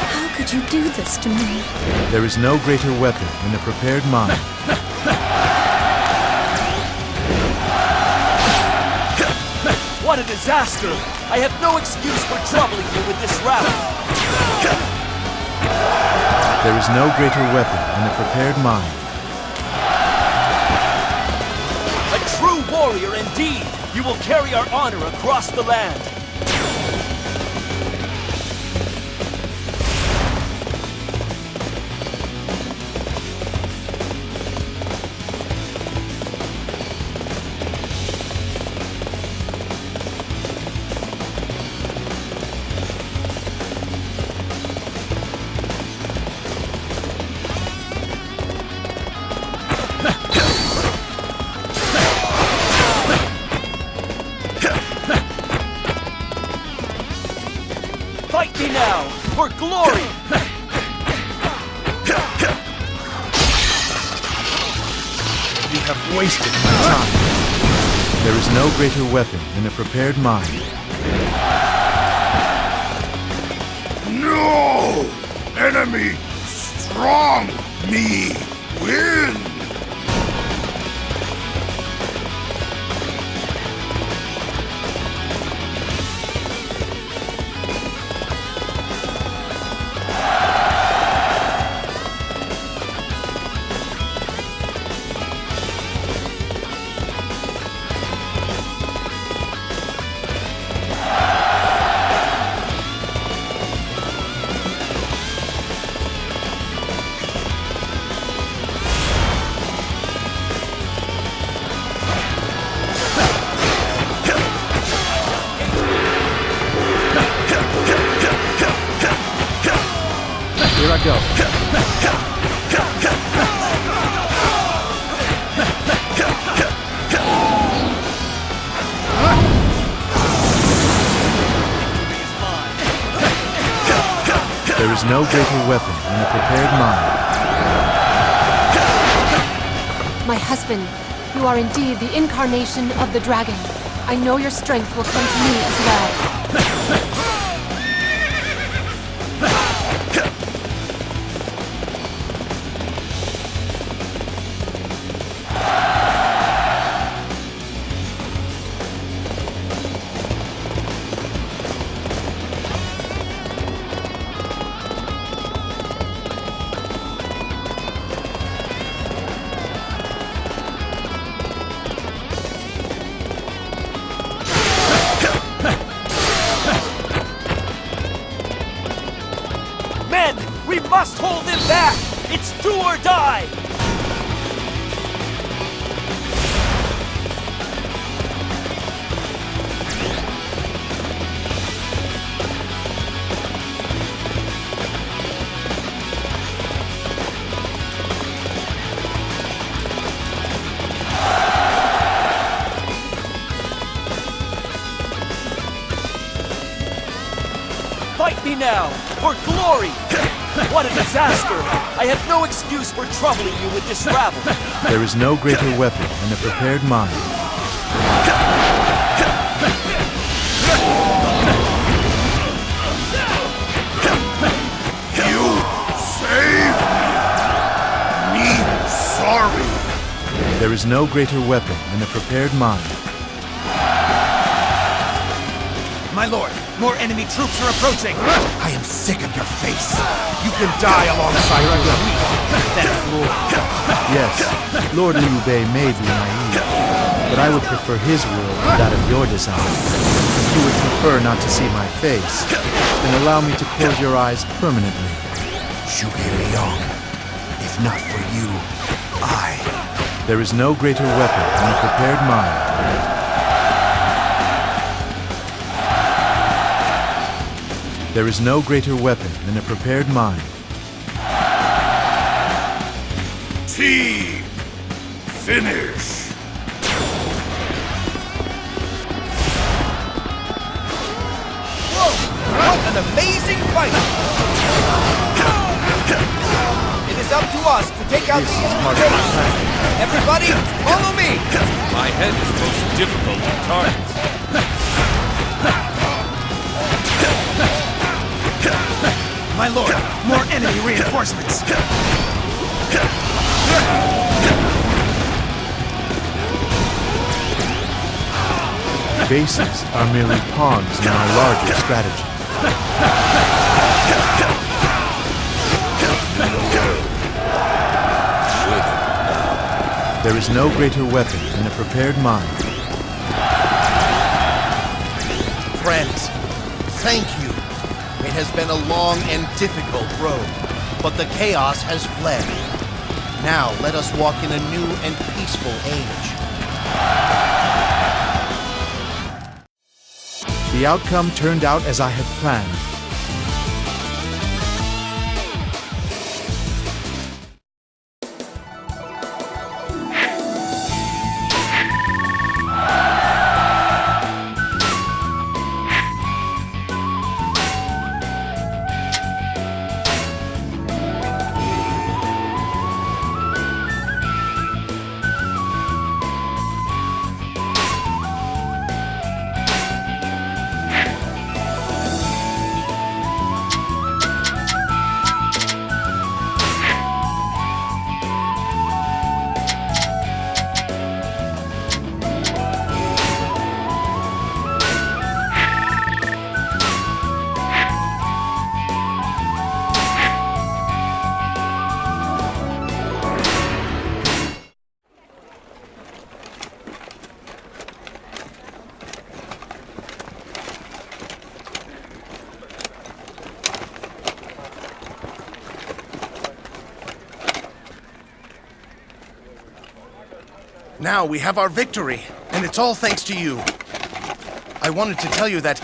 How could you do this to me? There is no greater weapon than a prepared mind. What a disaster! I have no excuse for troubling you with this rabble. There is no greater weapon than a prepared mind. A true warrior indeed! You will carry our honor across the land. Fight me now, for glory! You have wasted my time. There is no greater weapon than a prepared mind. No! Enemy strong! Me win! Here I go. There is no greater weapon than a prepared mind. My husband, you are indeed the incarnation of the dragon. I know your strength will come to me as well. We must hold them back! It's do or die! Fight me now, for glory! What a disaster! I have no excuse for troubling you with this rabble. There is no greater weapon than a prepared mind. You saved me. Sorry. There is no greater weapon than a prepared mind. My lord, more enemy troops are approaching. I am sick of your face. You can die alongside your weak, pathetic lord. Yes, Lord Liu Bei may be naive, but I would prefer his will to that of your design. If you would prefer not to see my face, then allow me to close your eyes permanently. Zhuge Liang, if not for you, There is no greater weapon than a prepared mind. There is no greater weapon than a prepared mind. Team, finish. Whoa! What an amazing fight! It is up to us to take out the enemy base. Everybody, follow me! My head is most difficult to target. My lord, more enemy reinforcements! bases are merely pawns in our larger strategy. There is no greater weapon than a prepared mind. Friends, thank you. It has been a long and difficult road, but the chaos has fled. Now let us walk in a new and peaceful age. The outcome turned out as I had planned. Now we have our victory, and it's all thanks to you. I wanted to tell you that...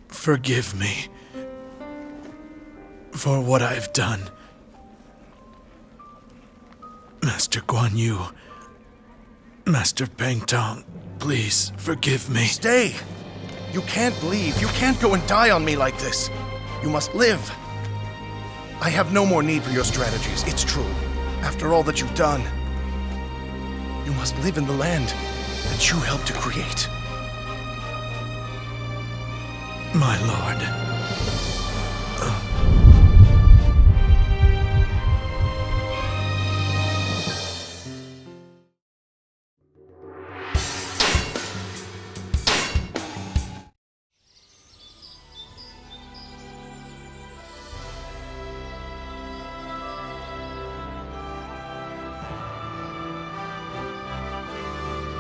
Forgive me for what I've done. Master Guan Yu, Master Peng Tong, please forgive me. Stay! You can't leave. You can't go and die on me like this. You must live. I have no more need for your strategies, it's true. After all that you've done, you must live in the land that you helped to create. My lord.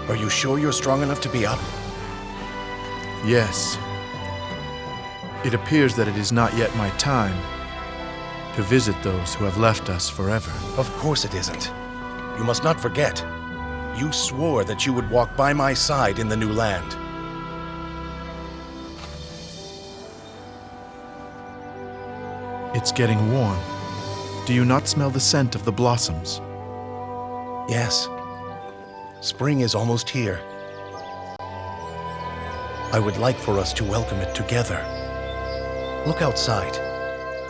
Are you sure you're strong enough to be up? Yes. It appears that it is not yet my time to visit those who have left us forever. Of course it isn't. You must not forget. You swore that you would walk by my side in the new land. It's getting warm. Do you not smell the scent of the blossoms? Yes. Spring is almost here. I would like for us to welcome it together. Look outside.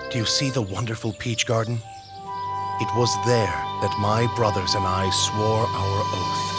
Do you see the wonderful peach garden? It was there that my brothers and I swore our oath.